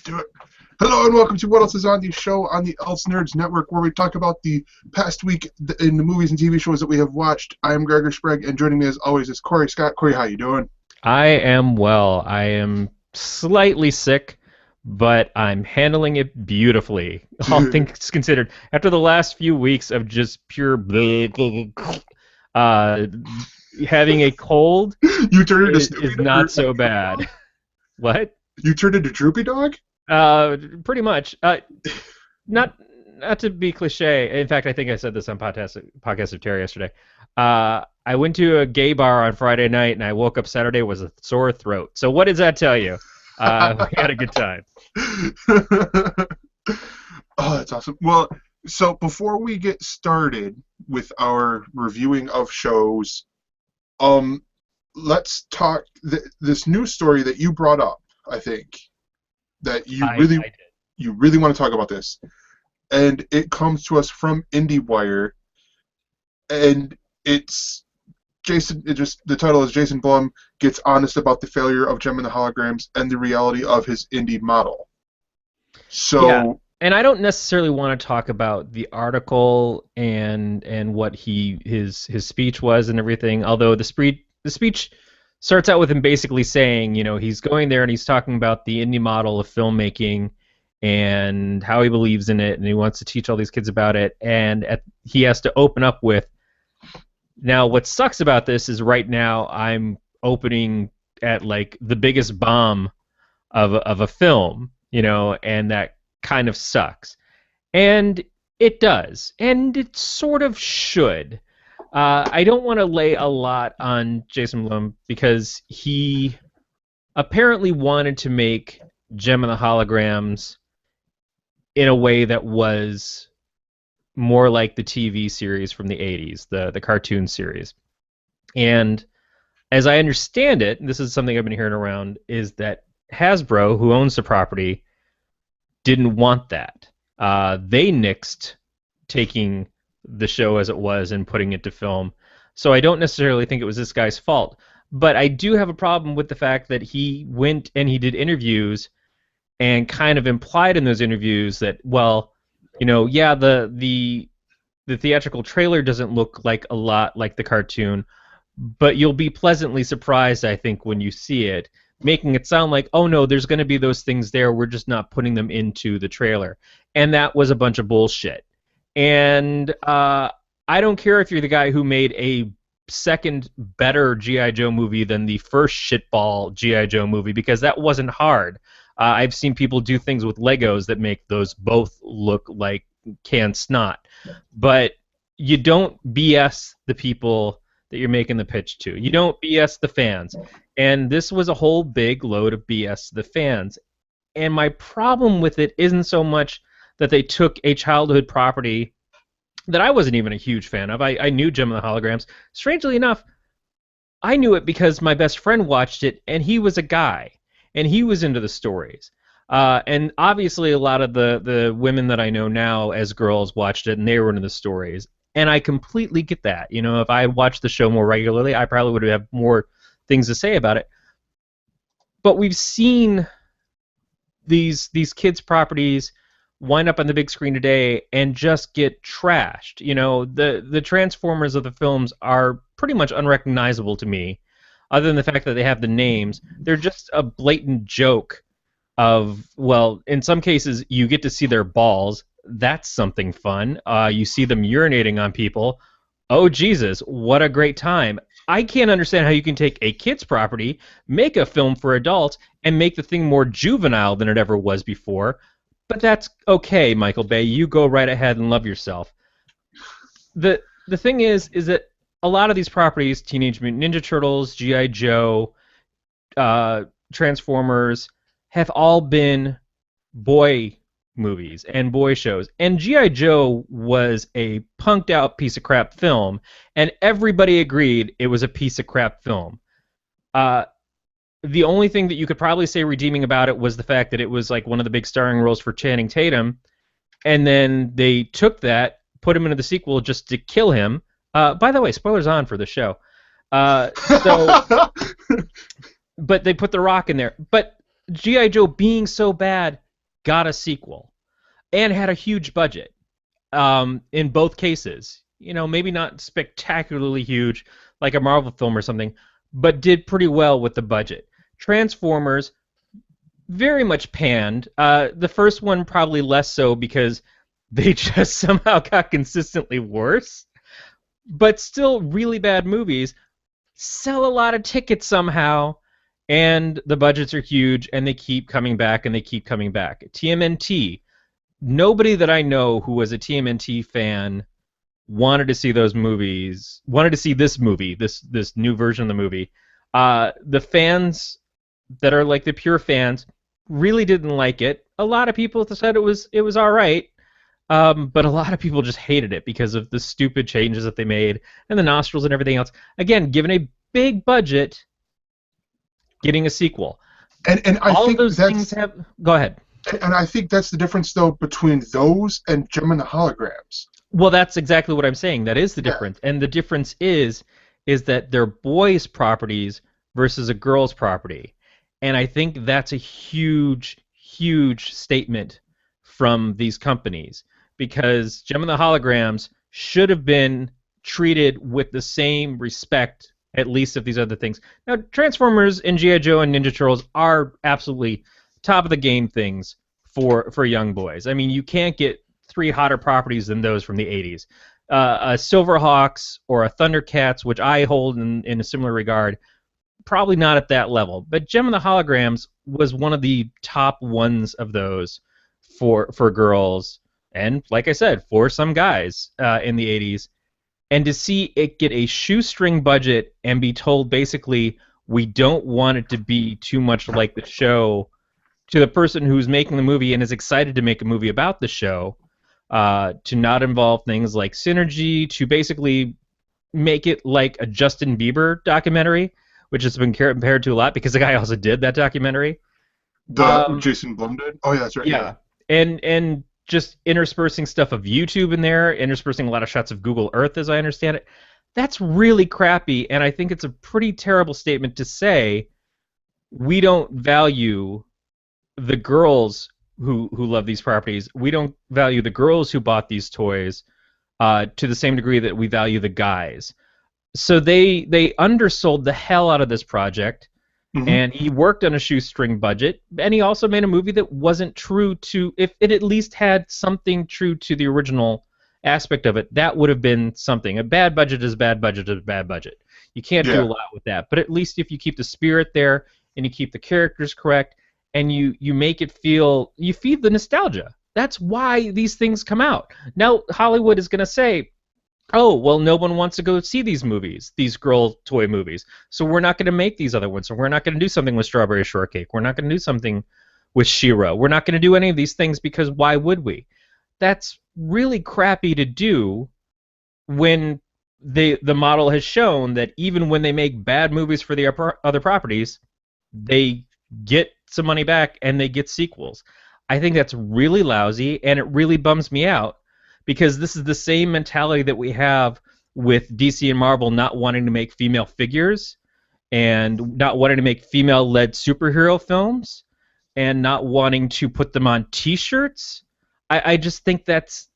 Do it. Hello and welcome to What Else Is On, the show on the Else Nerds Network, where we talk about the past week in the movies and TV shows that we have watched. I am Gregor Sprague, and joining me as always is Corey Scott. Corey, how you doing? I am well. I am slightly sick, but I'm handling it beautifully. All things considered. After the last few weeks of just pure uh, having a cold You turned into is not so bad. What? You turned into Droopy Dog? Pretty much. Not to be cliche. In fact, I think I said this on podcast of Terry yesterday. I went to a gay bar on Friday night, and I woke up Saturday with a sore throat. So what does that tell you? We had a good time. Oh, that's awesome. Well, so before we get started with our reviewing of shows, let's talk this news story that you brought up. I think that I you really want to talk about this, and it comes to us from IndieWire, and it's Jason. The title is Jason Blum gets honest about the failure of Gem and the Holograms and the reality of his indie model. So, yeah. And I don't necessarily want to talk about the article and what his speech was and everything. Although the speech starts out with him basically saying, he's going there and he's talking about the indie model of filmmaking and how he believes in it, and he wants to teach all these kids about it. And he has to open up with, now what sucks about this is right now I'm opening at like the biggest bomb of a film, and that kind of sucks. And it does, and it sort of should. I don't want to lay a lot on Jason Blum because he apparently wanted to make Gem and the Holograms in a way that was more like the TV series from the 80s, the cartoon series. And as I understand it, and this is something I've been hearing around, is that Hasbro, who owns the property, didn't want that. They nixed taking the show as it was and putting it to film. So I don't necessarily think it was this guy's fault. But I do have a problem with the fact that he went and he did interviews and kind of implied in those interviews that, well, the theatrical trailer doesn't look like a lot like the cartoon, but you'll be pleasantly surprised, I think, when you see it, making it sound like, oh no, there's going to be those things there, we're just not putting them into the trailer. And that was a bunch of bullshit. And I don't care if you're the guy who made a second better G.I. Joe movie than the first shitball G.I. Joe movie, because that wasn't hard. I've seen people do things with Legos that make those both look like canned snot. But you don't BS the people that you're making the pitch to. You don't BS the fans. And this was a whole big load of BS to the fans. And my problem with it isn't so much that they took a childhood property that I wasn't even a huge fan of. I knew Gem and the Holograms. Strangely enough, I knew it because my best friend watched it, and he was a guy, and he was into the stories. And obviously a lot of the women that I know now as girls watched it, and they were into the stories. And I completely get that. If I had watched the show more regularly, I probably would have more things to say about it. But we've seen these kids' properties wind up on the big screen today and just get trashed. The Transformers of the films are pretty much unrecognizable to me, other than the fact that they have the names. They're just a blatant joke of, well, in some cases you get to see their balls. That's something fun. You see them urinating on people. Oh, Jesus, what a great time. I can't understand how you can take a kid's property, make a film for adults, and make the thing more juvenile than it ever was before. But that's okay, Michael Bay. You go right ahead and love yourself. The thing is that a lot of these properties, Teenage Mutant Ninja Turtles, G.I. Joe, Transformers, have all been boy movies and boy shows. And G.I. Joe was a punked out piece of crap film, and everybody agreed it was a piece of crap film. The only thing that you could probably say redeeming about it was the fact that it was like one of the big starring roles for Channing Tatum, and then they took that, put him into the sequel just to kill him. By the way, spoilers on for the show. But they put The Rock in there. But G.I. Joe being so bad got a sequel and had a huge budget in both cases. You know, maybe not spectacularly huge like a Marvel film or something, but did pretty well with the budget. Transformers very much panned. The first one probably less so because they just somehow got consistently worse, but still really bad movies. Sell a lot of tickets somehow, and the budgets are huge, and they keep coming back and they keep coming back. TMNT. Nobody that I know who was a TMNT fan wanted to see those movies. Wanted to see this movie, this new version of the movie. The fans that are like the pure fans really didn't like it. A lot of people said it was all right, but a lot of people just hated it because of the stupid changes that they made and the nostrils and everything else. Again, given a big budget, getting a sequel. And I all think of those things have. Go ahead. And I think that's the difference, though, between those and Gem and the Holograms. Well, that's exactly what I'm saying. That is the difference, and the difference is that they're boys' properties versus a girl's property, and I think that's a huge, huge statement from these companies because Gem and the Holograms should have been treated with the same respect, at least of these other things. Now, Transformers and G.I. Joe and Ninja Turtles are absolutely top of the game things for young boys. I mean, you can't get three hotter properties than those from the 80s. A Silverhawks or a Thundercats, which I hold in a similar regard, probably not at that level. But Gem and the Holograms was one of the top ones of those for girls, and like I said, for some guys in the 80s. And to see it get a shoestring budget and be told basically we don't want it to be too much like the show, to the person who's making the movie and is excited to make a movie about the show, to not involve things like synergy, to basically make it like a Justin Bieber documentary, which has been compared to a lot because the guy also did that documentary. Jason Blum did? Oh, yeah, that's right. Yeah. And just interspersing stuff of YouTube in there, interspersing a lot of shots of Google Earth, as I understand it. That's really crappy, and I think it's a pretty terrible statement to say we don't value the girls who love these properties. We don't value the girls who bought these toys to the same degree that we value the guys. So they undersold the hell out of this project, and he worked on a shoestring budget, and he also made a movie that wasn't true to, if it at least had something true to the original aspect of it, that would have been something. A bad budget is a bad budget is a bad budget. You can't do a lot with that. But at least if you keep the spirit there and you keep the characters correct, and you make it feel, you feed the nostalgia. That's why these things come out. Now, Hollywood is going to say, oh, well, no one wants to go see these movies, these girl toy movies, so we're not going to make these other ones. So we're not going to do something with Strawberry Shortcake. We're not going to do something with She-Ra. We're not going to do any of these things because why would we? That's really crappy to do when the model has shown that even when they make bad movies for the other properties, they get some money back and they get sequels. I think that's really lousy, and it really bums me out because this is the same mentality that we have with DC and Marvel not wanting to make female figures and not wanting to make female-led superhero films and not wanting to put them on T-shirts. I just think that's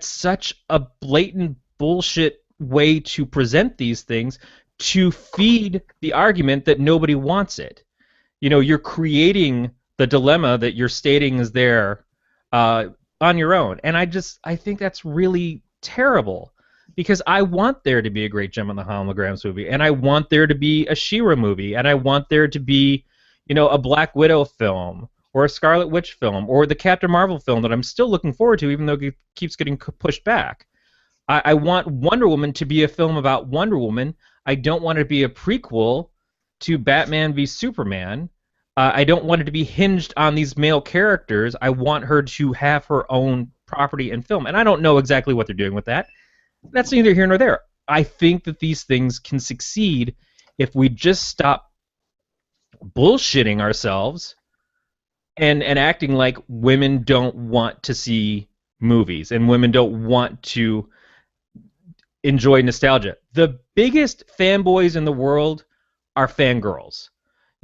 such a blatant bullshit way to present these things to feed the argument that nobody wants it. You know, you're creating the dilemma that you're stating is there on your own. And I think that's really terrible because I want there to be a great Gem and the Holograms movie, and I want there to be a She-Ra movie, and I want there to be, you know, a Black Widow film or a Scarlet Witch film or the Captain Marvel film that I'm still looking forward to even though it keeps getting pushed back. I want Wonder Woman to be a film about Wonder Woman. I don't want it to be a prequel to Batman v Superman. I don't want it to be hinged on these male characters. I want her to have her own property and film. And I don't know exactly what they're doing with that. That's neither here nor there. I think that these things can succeed if we just stop bullshitting ourselves and acting like women don't want to see movies and women don't want to enjoy nostalgia. The biggest fanboys in the world are fangirls.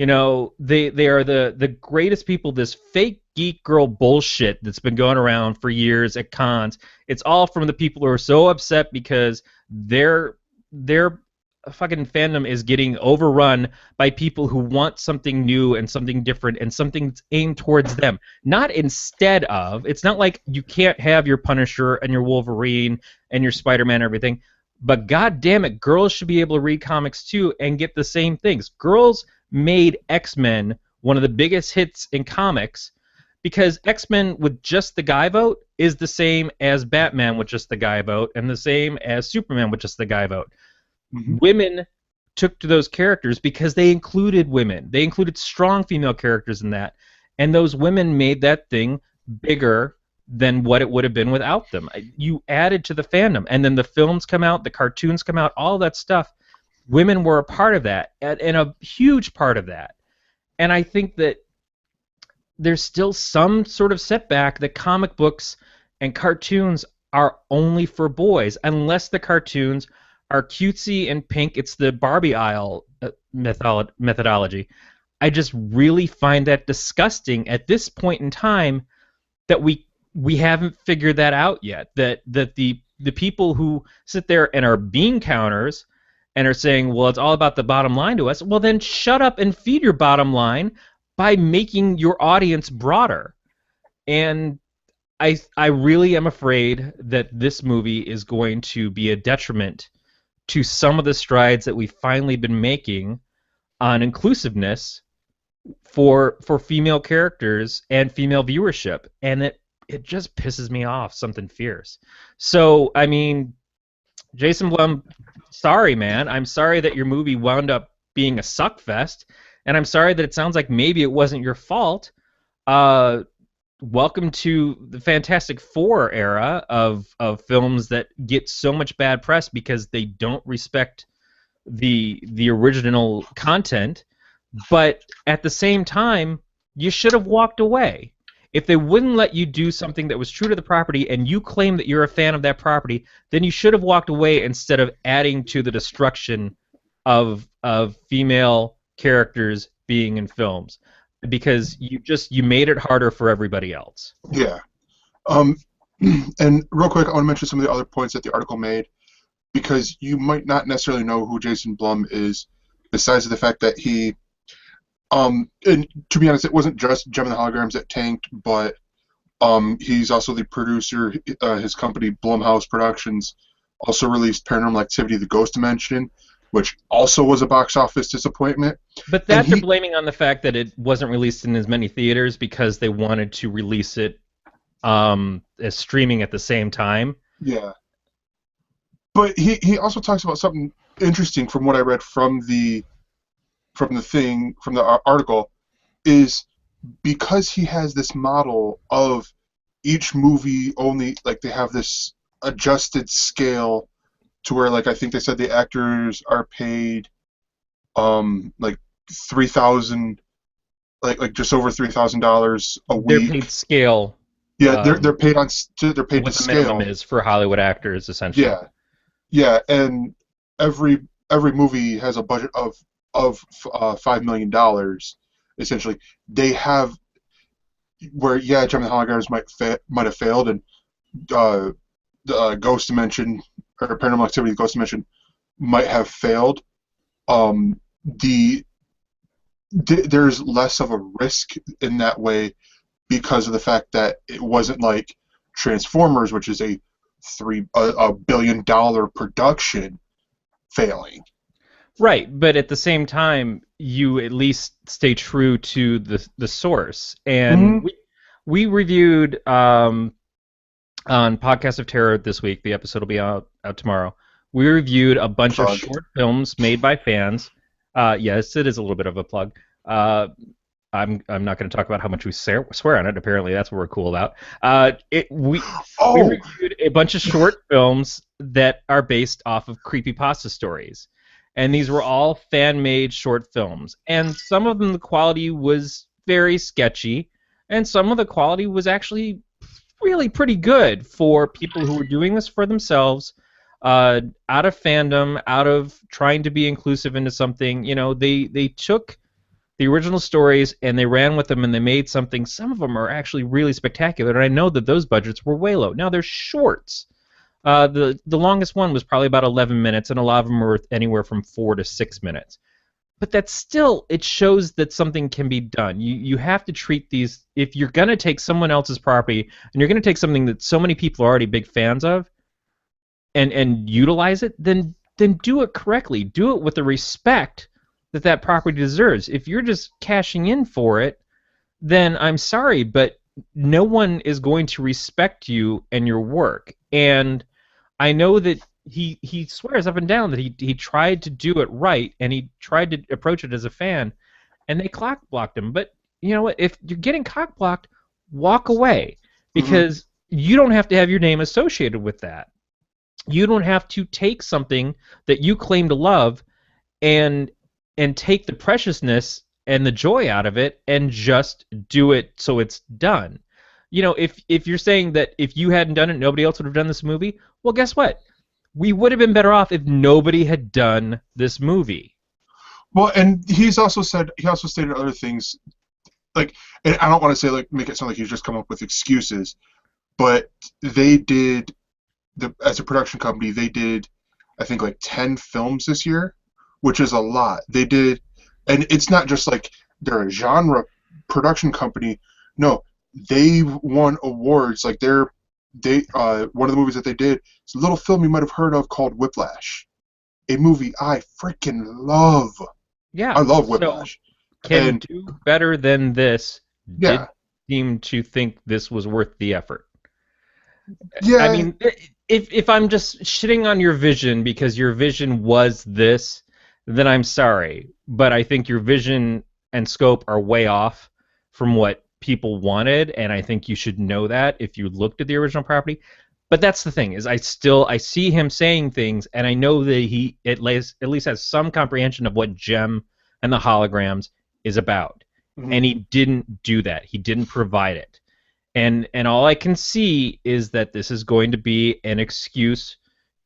They are the greatest people. This fake geek girl bullshit that's been going around for years at cons. It's all from the people who are so upset because their fucking fandom is getting overrun by people who want something new and something different and something that's aimed towards them. Not instead of. It's not like you can't have your Punisher and your Wolverine and your Spider-Man and everything. But god damn it, girls should be able to read comics too and get the same things. Girls made X-Men one of the biggest hits in comics because X-Men with just the guy vote is the same as Batman with just the guy vote and the same as Superman with just the guy vote. Mm-hmm. Women took to those characters because they included women. They included strong female characters in that. And those women made that thing bigger than what it would have been without them. You added to the fandom. And then the films come out, the cartoons come out, all that stuff. Women were a part of that, and a huge part of that. And I think that there's still some sort of setback that comic books and cartoons are only for boys, unless the cartoons are cutesy and pink. It's the Barbie aisle methodology. I just really find that disgusting at this point in time that we haven't figured that out yet. That the people who sit there and are bean counters and are saying, well, it's all about the bottom line to us, well, then shut up and feed your bottom line by making your audience broader. And I really am afraid that this movie is going to be a detriment to some of the strides that we've finally been making on inclusiveness for female characters and female viewership. And it just pisses me off something fierce. So, I mean, Jason Blum, sorry, man. I'm sorry that your movie wound up being a suckfest, and I'm sorry that it sounds like maybe it wasn't your fault. Welcome to the Fantastic Four era of films that get so much bad press because they don't respect the original content. But at the same time, you should have walked away. If they wouldn't let you do something that was true to the property and you claim that you're a fan of that property, then you should have walked away instead of adding to the destruction of female characters being in films, because you made it harder for everybody else. Yeah. And real quick, I want to mention some of the other points that the article made, because you might not necessarily know who Jason Blum is, besides the fact that he and to be honest, it wasn't just Gem and the Holograms that tanked, but he's also the producer. His company, Blumhouse Productions, also released Paranormal Activity: The Ghost Dimension, which also was a box office disappointment. But that they're blaming on the fact that it wasn't released in as many theaters because they wanted to release it as streaming at the same time. Yeah. But he also talks about something interesting from what I read from the article, is because he has this model of each movie only, like, they have this adjusted scale to where, like, I think they said the actors are paid like $3,000, like just over $3,000 a week. They're paid scale. Yeah, they're paid on they're paid what to the scale. minimum is for Hollywood actors, essentially. Yeah, and every movie has a budget of $5 million, essentially. They have where Gem and the Holograms might have failed, and the Ghost Dimension or Paranormal Activity: The Ghost Dimension might have failed. There's less of a risk in that way because of the fact that it wasn't like Transformers, which is a $3 billion production, failing. Right, but at the same time, you at least stay true to the source. And we reviewed on Podcast of Terror this week. The episode will be out tomorrow. We reviewed a bunch of short films made by fans. Yes, it is a little bit of a plug. I'm not going to talk about how much we swear on it. Apparently, that's what we're cool about. We reviewed a bunch of short films that are based off of creepypasta stories. And these were all fan-made short films. And some of them, the quality was very sketchy, and some of the quality was actually really pretty good for people who were doing this for themselves, out of fandom, out of trying to be inclusive into something. You know, they took the original stories and they ran with them and they made something. Some of them are actually really spectacular, and I know that those budgets were way low. Now they're shorts. The longest one was probably about 11 minutes, and a lot of them were anywhere from 4 to 6 minutes. But that's still, it shows that something can be done. You have to treat these, if you're going to take someone else's property and you're going to take something that so many people are already big fans of and utilize it, then do it correctly. Do it with the respect that that property deserves. If you're just cashing in for it, then I'm sorry, but no one is going to respect you and your work. And I know that he swears up and down that he tried to do it right and he tried to approach it as a fan, and they cock blocked him. But you know what? If you're getting cock blocked, walk away, because you don't have to have your name associated with that. You don't have to take something that you claim to love and take the preciousness and the joy out of it and just do it so it's done. You know, if you're saying that if you hadn't done it, nobody else would have done this movie, well, guess what? We would have been better off if nobody had done this movie. Well, and he also stated other things, like, and I don't want to say, like, make it sound like he's just come up with excuses, but they did, as a production company, they did, I think, like 10 films this year, which is a lot. They did, and it's not just like they're a genre production company. No, they won awards. Like one of the movies that they did is a little film you might have heard of called Whiplash, a movie I freaking love. Yeah, I love Whiplash. So can do better than this. Yeah. Did seem to think this was worth the effort. Yeah. I mean, if I'm just shitting on your vision because your vision was this, then I'm sorry. But I think your vision and scope are way off from what people wanted, and I think you should know that if you looked at the original property. But that's the thing, is I see him saying things, and I know that he at least has some comprehension of what Gem and the holograms is about. And he didn't do that. He didn't provide it. And all I can see is that this is going to be an excuse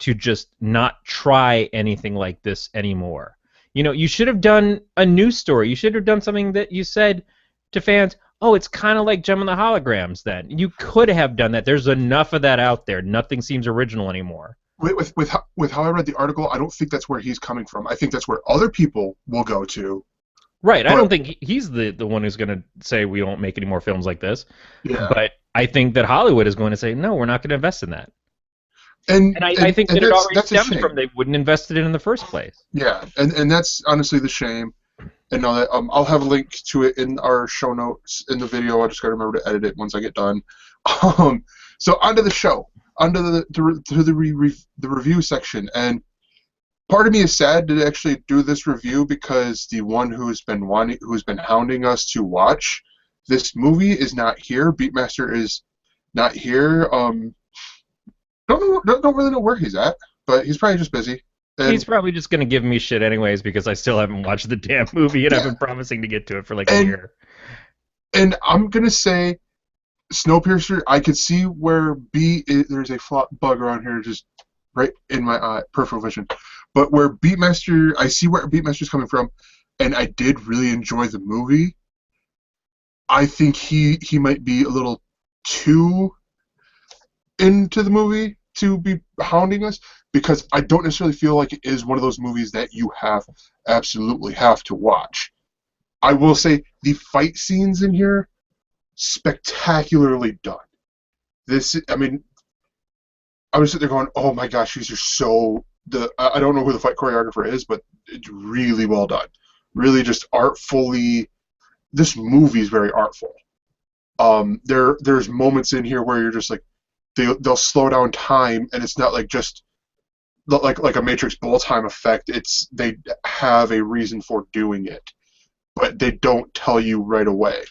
to just not try anything like this anymore. You know, you should have done a news story. You should have done something that you said to fans, oh, it's kind of like Gem and the Holograms then. You could have done that. There's enough of that out there. Nothing seems original anymore. With how I read the article, I don't think that's where he's coming from. I think that's where other people will go to. Right. I don't think he's the one who's going to say we don't make any more films like this. Yeah. But I think that Hollywood is going to say, no, we're not going to invest in that. And I think that it already stems from they wouldn't invest it in the first place. Yeah, and that's honestly the shame. And now that I'll have a link to it in our show notes in the video. I just got to remember to edit it once I get done. So onto the show, onto the review section. And part of me is sad to actually do this review because the one who's been hounding us to watch this movie is not here. Beatmaster is not here. Don't really know where he's at, but he's probably just busy. And he's probably just going to give me shit anyways because I still haven't watched the damn movie and I've been promising to get to it for like a year. And I'm going to say Snowpiercer, I could see where there's a bug around here just right in my peripheral vision. But where Beatmaster, I see where Beatmaster's coming from, and I did really enjoy the movie. I think he might be a little too into the movie to be hounding us, because I don't necessarily feel like it is one of those movies that you absolutely have to watch. I will say the fight scenes in here, spectacularly done. I mean, I was sitting there going, oh my gosh, these are I don't know who the fight choreographer is, but it's really well done. Really just artfully, this movie is very artful. There's moments in here where you're just like, they'll slow down time, and it's not like just like a Matrix bullet time effect. They have a reason for doing it, but they don't tell you right away.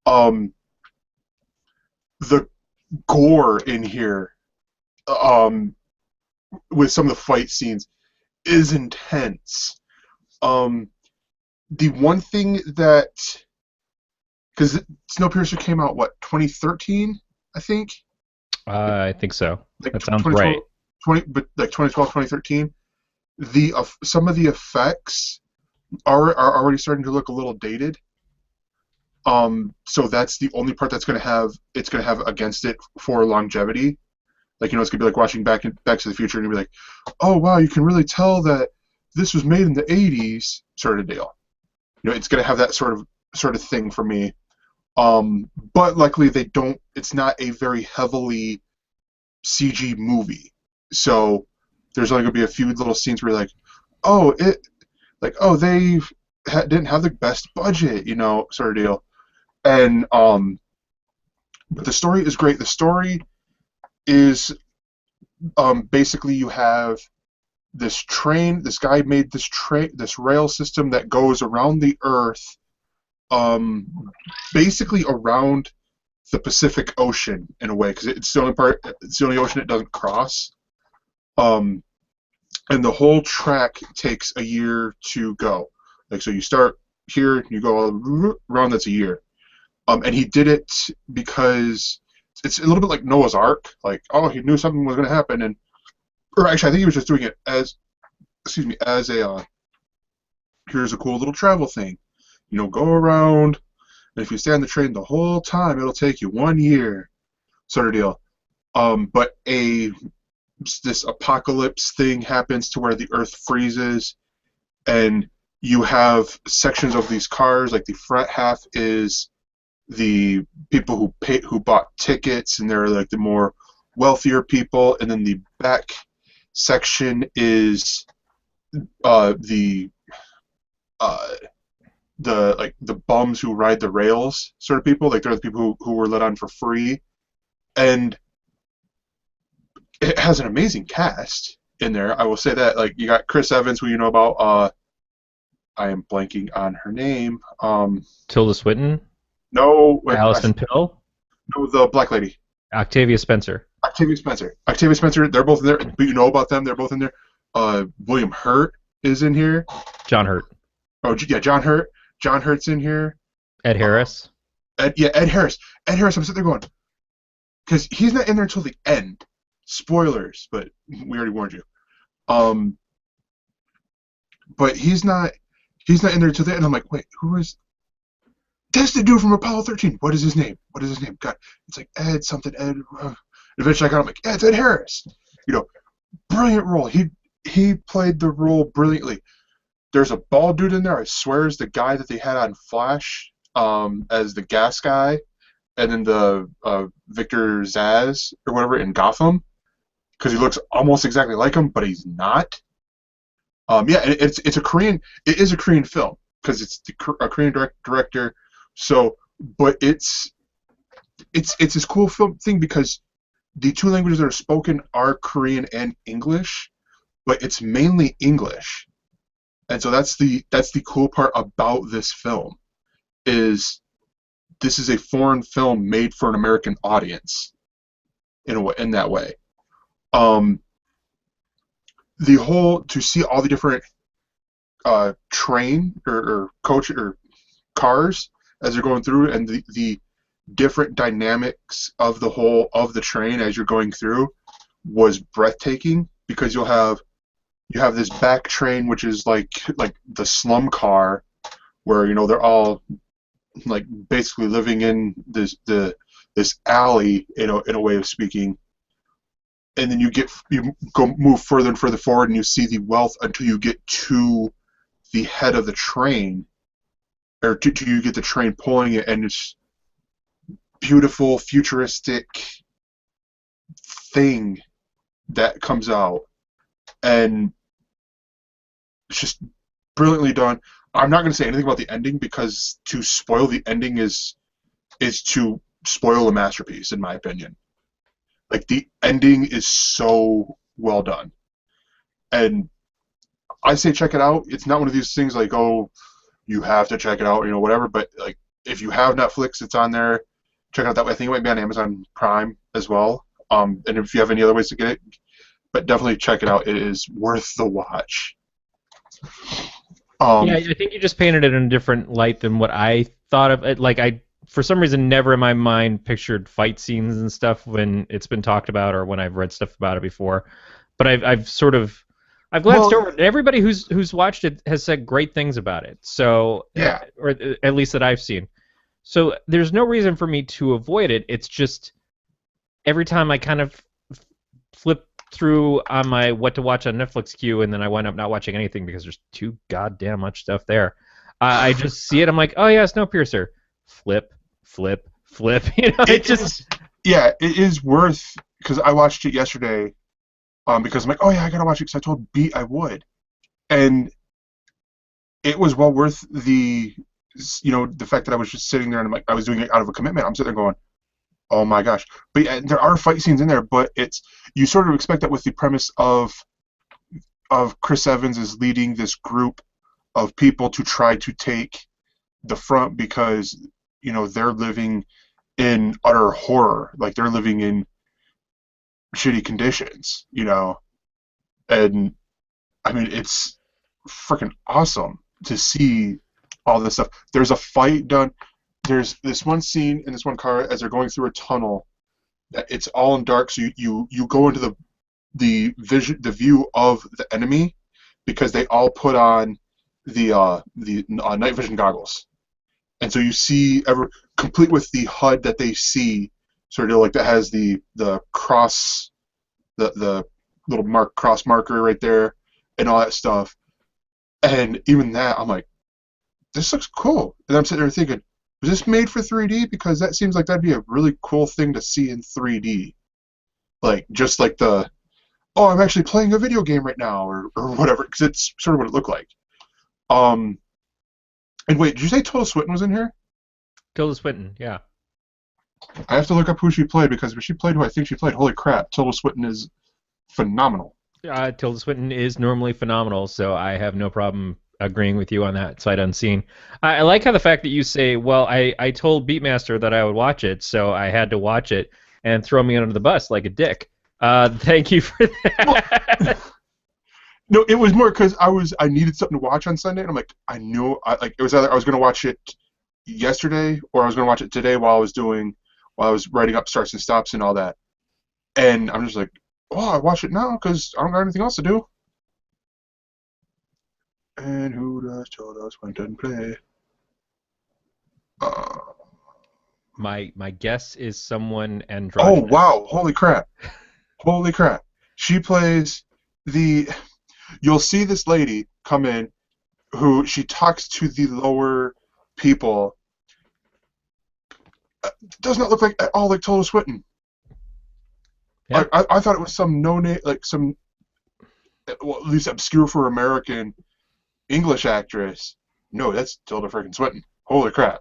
The gore in here, with some of the fight scenes, is intense. The one thing that, because Snowpiercer came out, what, 2013, I think? I think so. Like that sounds right. 2012, 2013. Some of the effects are already starting to look a little dated. So that's the only part that's gonna have against it for longevity. Like, it's gonna be like watching Back to the Future, and you'll be like, oh wow, you can really tell that this was made in the '80s, sort of deal. It's gonna have that sort of thing for me. But luckily they don't. It's not a very heavily CG movie, so there's only gonna be a few little scenes where you're like, oh, they didn't have the best budget, sort of deal. And but the story is great. The story is basically you have this train. This guy made this rail system that goes around the Earth, um, basically around the Pacific Ocean in a way, because it's the only part. It's the only ocean it doesn't cross. Um, and the whole track takes a year to go. Like, so you start here, you go all around. That's a year. And he did it because it's a little bit like Noah's Ark. Like, oh, he knew something was going to happen, or actually, I think he was just doing it as, excuse me, as a here's a cool little travel thing. Go around, and if you stay on the train the whole time, it'll take you 1 year, sort of deal. But this apocalypse thing happens to where the Earth freezes, and you have sections of these cars. Like, the front half is the people who bought tickets, and they're like the more wealthier people, and then the back section is the bums who ride the rails, sort of people. Like, they're the people who were let on for free, and it has an amazing cast in there. I will say that. Like, you got Chris Evans, who you know about. I am blanking on her name. Tilda Swinton. No, wait, Allison Pill. No, the black lady. Octavia Spencer. Octavia Spencer. Octavia Spencer. They're both in there. But you know about them. They're both in there. William Hurt is in here. John Hurt. Oh yeah, John Hurt. John Hurt's in here. Ed Harris. Ed Harris. Ed Harris. I'm sitting there going, because he's not in there until the end. Spoilers, but we already warned you. But he's not in there until the end. I'm like, wait, who is? That's the dude from Apollo 13. What is his name? God, it's like Ed something. Ed. Eventually, I got him like, yeah, it's Ed Harris. Brilliant role. He played the role brilliantly. There's a bald dude in there. I swear is the guy that they had on Flash, as the gas guy, and then the Victor Zsasz or whatever in Gotham, because he looks almost exactly like him, but he's not. Yeah, it's a Korean. It is a Korean film because it's a Korean director. So, but it's this cool film thing because the two languages that are spoken are Korean and English, but it's mainly English, and so that's the cool part about this film, is this is a foreign film made for an American audience in that way. The whole to see all the different train or coach or cars as they're going through, and the different dynamics of the train as you're going through was breathtaking, because you have this back train, which is like the slum car, where they're all like basically living in this alley, in a way of speaking. And then you move further and further forward, and you see the wealth until you get to the head of the train, or to you get the train pulling it, and it's beautiful, futuristic thing that comes out, and it's just brilliantly done. I'm not going to say anything about the ending, because to spoil the ending is to spoil a masterpiece, in my opinion. Like, the ending is so well done, and I say check it out. It's not one of these things like, oh, you have to check it out, whatever. But like, if you have Netflix, it's on there. Check it out that way. I think it might be on Amazon Prime as well. And if you have any other ways to get it, but definitely check it out. It is worth the watch. Yeah, I think you just painted it in a different light than what I thought of it. Like, I, for some reason, never in my mind pictured fight scenes and stuff when it's been talked about or when I've read stuff about it before. But I've sort of I've glanced over it. Everybody who's watched it has said great things about it. So, yeah, or at least that I've seen. So there's no reason for me to avoid it. It's just every time I kind of flip through on my what to watch on Netflix queue, and then I wind up not watching anything because there's too goddamn much stuff there. I just see it. I'm like, oh yeah, Snowpiercer. Flip, flip, flip. It just. Yeah, it is worth, because I watched it yesterday. Because I'm like, oh yeah, I gotta watch it because I told Beat I would, and it was well worth the fact that I was just sitting there and I'm like, I was doing it out of a commitment. I'm sitting there going, oh my gosh. But yeah, there are fight scenes in there, but you sort of expect that with the premise of Chris Evans is leading this group of people to try to take the front because they're living in utter horror, like they're living in shitty conditions, and I mean it's freaking awesome to see all this stuff. There's a fight done. There's this one scene in this one car as they're going through a tunnel. It's all in dark, so you go into the view of the enemy because they all put on the night vision goggles, and so you see complete with the HUD that they see, sort of like that has the cross, the little cross marker right there, and all that stuff. And even that, I'm like, this looks cool. And I'm sitting there thinking, was this made for 3D? Because that seems like that'd be a really cool thing to see in 3D. Like, just like I'm actually playing a video game right now, or whatever, because it's sort of what it looked like. And wait, did you say Tilda Swinton was in here? Tilda Swinton, yeah. I have to look up who she played, because when she played who I think she played, holy crap, Tilda Swinton is phenomenal. Tilda Swinton is normally phenomenal, so I have no problem agreeing with you on that sight unseen. I like how the fact that you say, well, I told Beatmaster that I would watch it, so I had to watch it and throw me under the bus like a dick. Thank you for that. No, it was more because I needed something to watch on Sunday, and I'm like, it was either I was going to watch it yesterday or I was going to watch it today while I was writing up starts and stops and all that. And I'm just like, oh, I watch it now because I don't got anything else to do. And who does Tilda Swinton play? My guess is someone androgynous. Oh wow! Holy crap! Holy crap! She plays You'll see this lady come in, who she talks to the lower people. Does not look like at all like Tilda Swinton. Yeah. I thought it was some no-name, like some, well, at least obscure for American English actress. No, that's Tilda freaking Swinton. Holy crap!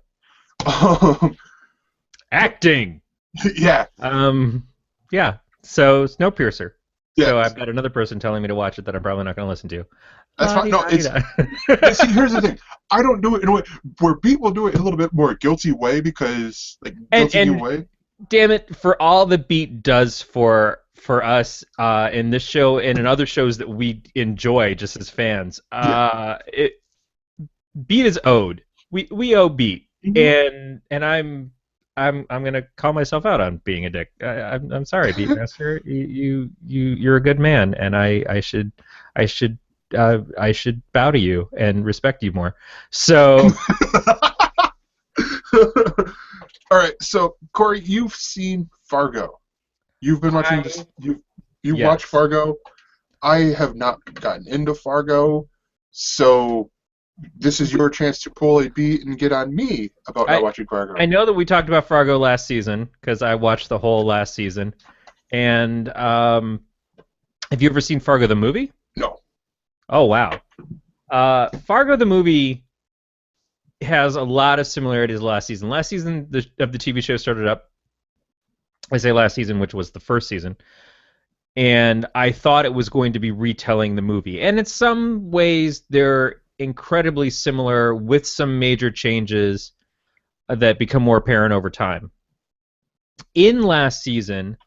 Acting. Yeah. Yeah. So Snowpiercer. Yeah. So I've got another person telling me to watch it that I'm probably not going to listen to. That's fine. No, see, here's the thing. I don't do it in a way where Beat will do it in a little bit more guilty way because, like, guilty way. Damn it! For all the Beat does for us in this show and in other shows that we enjoy just as fans, Beat is owed. We owe Beat, mm-hmm. and I'm gonna call myself out on being a dick. I'm sorry, Beatmaster. You're a good man, and I should bow to you and respect you more. So. All right, so Corey, you've seen Fargo. You've been watching this. You yes. Watched Fargo. I have not gotten into Fargo, so this is your chance to pull a beat and get on me about not watching Fargo. I know that we talked about Fargo last season because I watched the whole last season. And have you ever seen Fargo the movie? No. Oh wow. Fargo the movie has a lot of similarities to last season. Last season of the TV show started up. I say last season, which was the first season. And I thought it was going to be retelling the movie. And in some ways, they're incredibly similar with some major changes that become more apparent over time. In last season,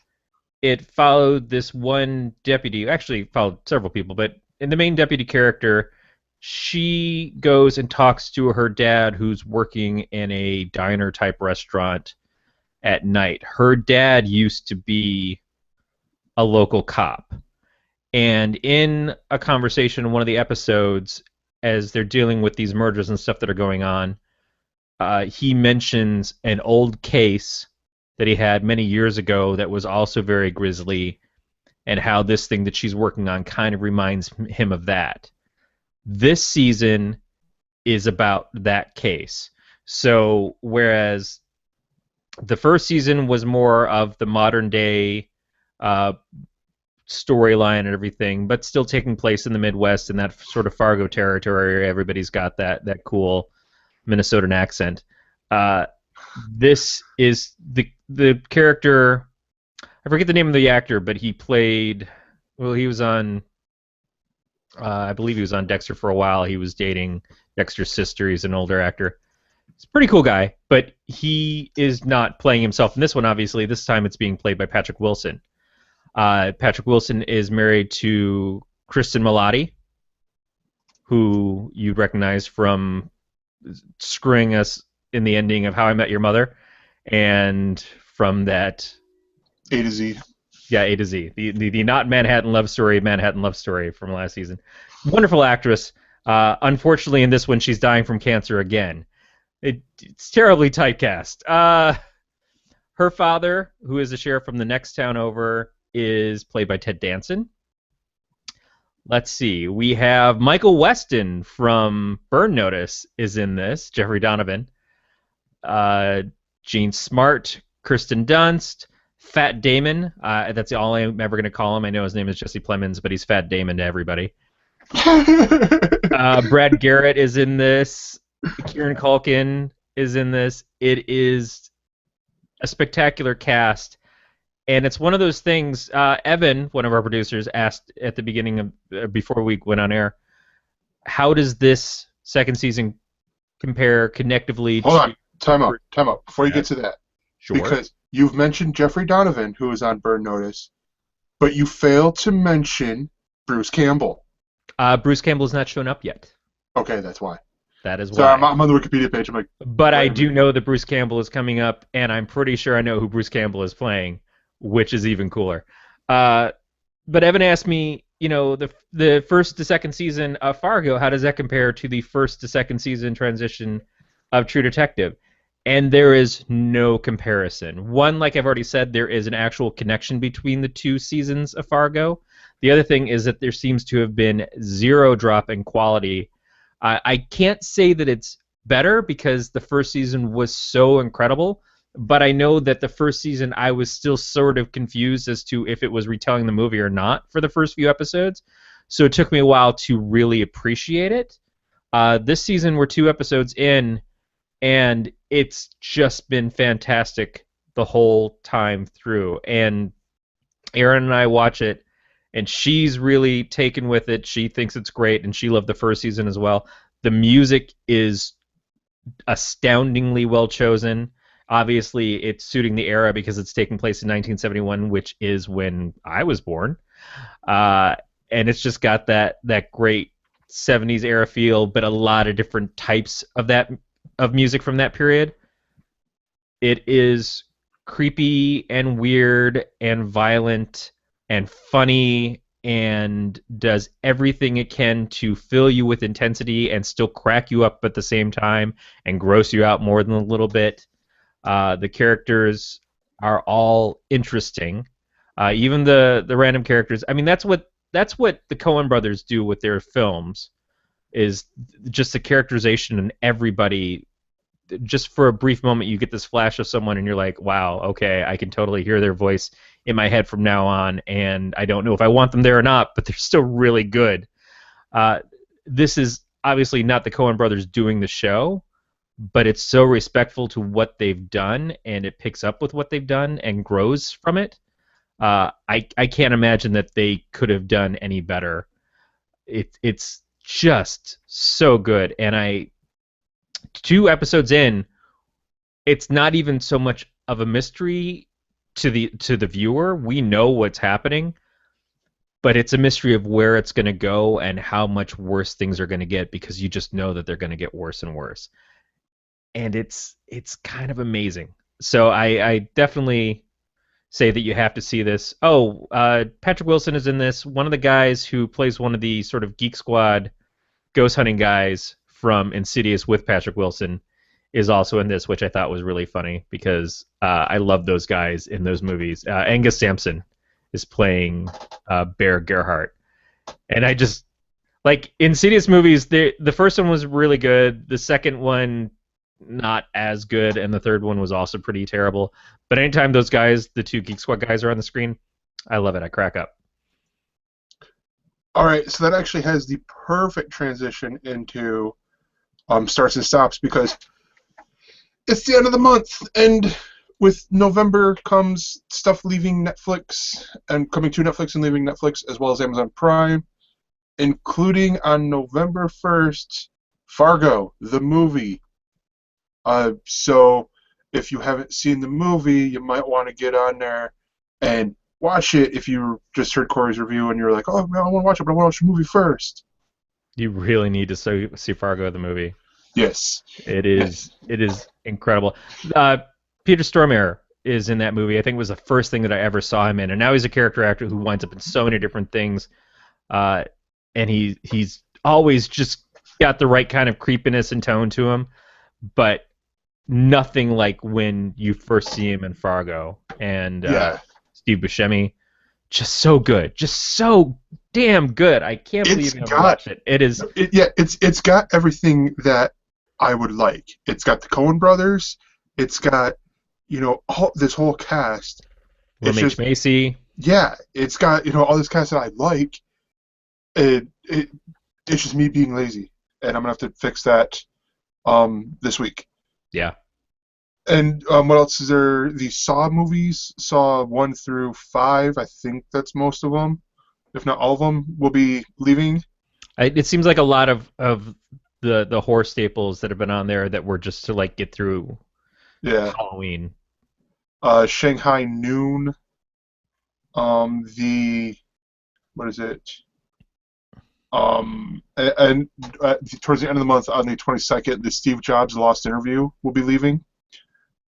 it followed this one deputy, actually followed several people, but in the main deputy character, she goes and talks to her dad who's working in a diner-type restaurant at night. Her dad used to be a local cop. And in a conversation in one of the episodes, as they're dealing with these murders and stuff that are going on, he mentions an old case that he had many years ago that was also very grisly, and how this thing that she's working on kind of reminds him of that. This season is about that case. So whereas the first season was more of the modern day uh, storyline and everything, but still taking place in the Midwest in that sort of Fargo territory. Everybody's got that cool Minnesotan accent. Uh, this is the character. I forget the name of the actor, but he played. Well, he was on. I believe he was on Dexter for a while. He was dating Dexter's sister. He's an older actor. He's a pretty cool guy, but he is not playing himself in this one. Obviously, this time it's being played by Patrick Wilson. Patrick Wilson is married to Kristen Milotti, who you'd recognize from screwing us in the ending of How I Met Your Mother, and from that A to Z. Yeah, A to Z. The not Manhattan love story from last season. Wonderful actress. Unfortunately, in this one, she's dying from cancer again. It's terribly typecast. Her father, who is the sheriff from the next town over, is played by Ted Danson. Let's see. We have Michael Weston from Burn Notice is in this. Jeffrey Donovan. Gene Smart, Kirsten Dunst, Fat Damon. That's all I'm ever going to call him. I know his name is Jesse Plemons, but he's Fat Damon to everybody. Brad Garrett is in this. Kieran Culkin is in this. It is a spectacular cast, and it's one of those things. Evan, one of our producers, asked at the beginning of before we went on air, how does this second season compare connectively? Hold on, time out. Before you get to that, sure. Because you've mentioned Jeffrey Donovan, who is on Burn Notice, but you failed to mention Bruce Campbell. Bruce Campbell's not shown up yet. Okay, that's why. That is why. So I'm on the Wikipedia page. I'm like, but I do know that Bruce Campbell is coming up, and I'm pretty sure I know who Bruce Campbell is playing, which is even cooler. But Evan asked me, the first to second season of Fargo, how does that compare to the first to second season transition of True Detective? And there is no comparison. One, like I've already said, there is an actual connection between the two seasons of Fargo. The other thing is that there seems to have been zero drop in quality. I can't say that it's better because the first season was so incredible, but I know that the first season I was still sort of confused as to if it was retelling the movie or not for the first few episodes. So it took me a while to really appreciate it. This season we're 2 episodes in, and it's just been fantastic the whole time through. And Erin and I watch it, and she's really taken with it. She thinks it's great, and she loved the first season as well. The music is astoundingly well chosen. Obviously, it's suiting the era because it's taking place in 1971, which is when I was born. And it's just got that great 70s era feel, but a lot of different types of music from that period. It is creepy and weird and violent and funny, and does everything it can to fill you with intensity and still crack you up at the same time and gross you out more than a little bit. The characters are all interesting. Even the random characters. I mean, that's what the Coen brothers do with their films, is just the characterization and everybody. Just for a brief moment, you get this flash of someone, and you're like, wow, okay, I can totally hear their voice in my head from now on, and I don't know if I want them there or not, but they're still really good. This is obviously not the Coen brothers doing the show, but it's so respectful to what they've done, and it picks up with what they've done and grows from it. I can't imagine that they could have done any better. It's just so good, and 2 episodes in, it's not even so much of a mystery to the viewer. We know what's happening, but it's a mystery of where it's going to go and how much worse things are going to get, because you just know that they're going to get worse and worse. And it's kind of amazing. So I definitely say that you have to see this. Oh, Patrick Wilson is in this. One of the guys who plays one of the sort of Geek Squad ghost hunting guys from Insidious with Patrick Wilson is also in this, which I thought was really funny because I love those guys in those movies. Angus Sampson is playing Bear Gerhardt, and I just like Insidious movies. The first one was really good. The second one not as good, and the third one was also pretty terrible. But anytime those guys, the two Geek Squad guys, are on the screen, I love it. I crack up. All right, so that actually has the perfect transition into starts and stops because it's the end of the month, and with November comes stuff leaving Netflix and coming to Netflix and leaving Netflix, as well as Amazon Prime, including on November 1st, Fargo, the movie. So if you haven't seen the movie, you might want to get on there and watch it if you just heard Corey's review and you're like, oh, man, I want to watch it, but I want to watch the movie first. You really need to see Fargo, the movie. Yes. It is incredible. Peter Stormare is in that movie. I think it was the first thing that I ever saw him in, and now he's a character actor who winds up in so many different things. And he's always just got the right kind of creepiness and tone to him, but nothing like when you first see him in Fargo. And Steve Buscemi, just so good, just so damn good. I can't believe you haven't watched it. It's got everything that I would like. It's got the Coen brothers. It's got this whole cast. William H. Macy. Yeah, it's got all this cast that I like. It's just me being lazy, and I'm gonna have to fix that this week. Yeah. And what else is there? The Saw movies, Saw 1 through 5. I think that's most of them, if not all of them, will be leaving. It seems like a lot of the horror staples that have been on there that were just to like get through Halloween. Shanghai Noon. What is it? And towards the end of the month, on the 22nd, the Steve Jobs Lost Interview will be leaving.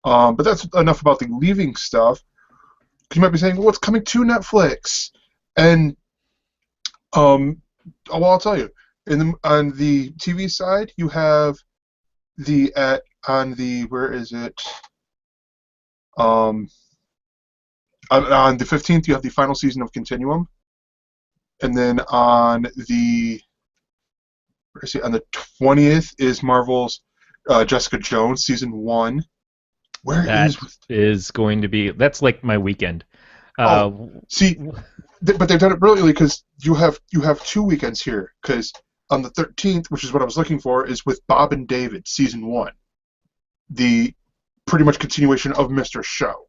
But that's enough about the leaving stuff. You might be saying, well, what's coming to Netflix? And well, I'll tell you. On the TV side, you have where is it? On the 15th, you have the final season of Continuum. And then on the 20th is Marvel's Jessica Jones season 1. That's like my weekend. See, but they've done it brilliantly because you have 2 weekends here. Because on the 13th, which is what I was looking for, is with Bob and David season 1, the pretty much continuation of Mr. Show.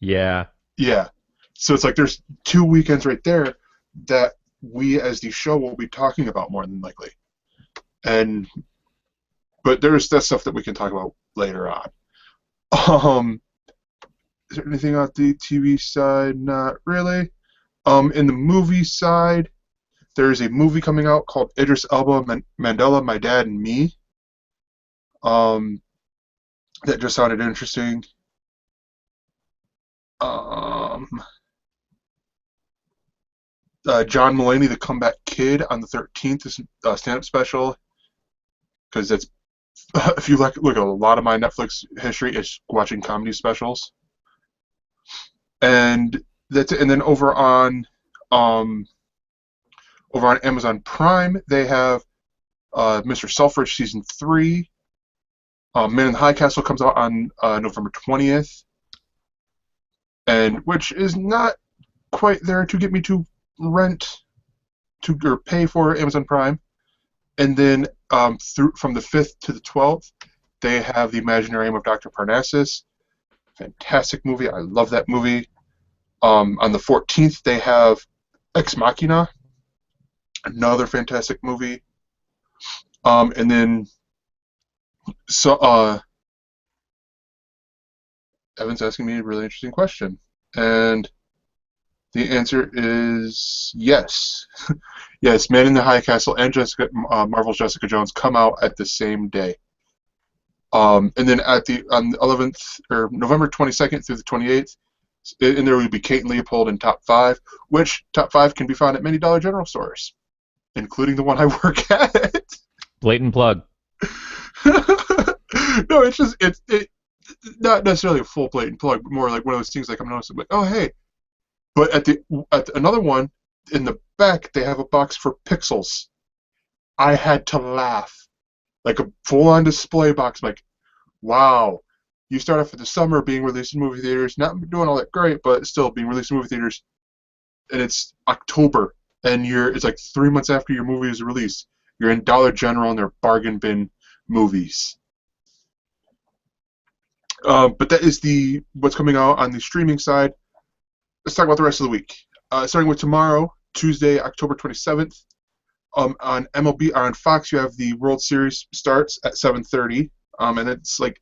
Yeah. Yeah. So it's like there's 2 weekends right there that we as the show will be talking about more than likely. But there's that stuff that we can talk about later on. Is there anything on the TV side? Not really. In the movie side, there's a movie coming out called Idris Elba Mandela, My Dad and Me. That just sounded interesting. John Mulaney, The Comeback Kid, on the 13th is a stand-up special. Because that's if you look at a lot of my Netflix history is watching comedy specials. And that's it. And then over on Amazon Prime, they have Mr. Selfridge season 3. Man in the High Castle comes out on November 20th, and which is not quite there to get me to rent or pay for Amazon Prime. And then from the 5th to the 12th, they have The Imaginarium of Dr. Parnassus. Fantastic movie. I love that movie. On the 14th, they have Ex Machina, another fantastic movie. And then Evan's asking me a really interesting question. And the answer is yes. Yes, Man in the High Castle and Marvel's Jessica Jones come out at the same day. And then on the 11th, or November 22nd through the 28th, And there will be Kate and Leopold in top 5, which top 5 can be found at many Dollar General stores, including the one I work at. Blatant plug. No, it's just it not necessarily a full blatant plug, but more like one of those things like I'm noticing like, oh hey. But at another one in the back they have a box for Pixels. I had to laugh. Like a full on display box, like, wow. You start off in the summer being released in movie theaters, not doing all that great, but still being released in movie theaters, and it's October, and it's like 3 months after your movie is released. You're in Dollar General and they're bargain bin movies. But that is what's coming out on the streaming side. Let's talk about the rest of the week. Starting with tomorrow, Tuesday, October 27th, on MLB or on Fox, you have the World Series starts at 7:30, and it's like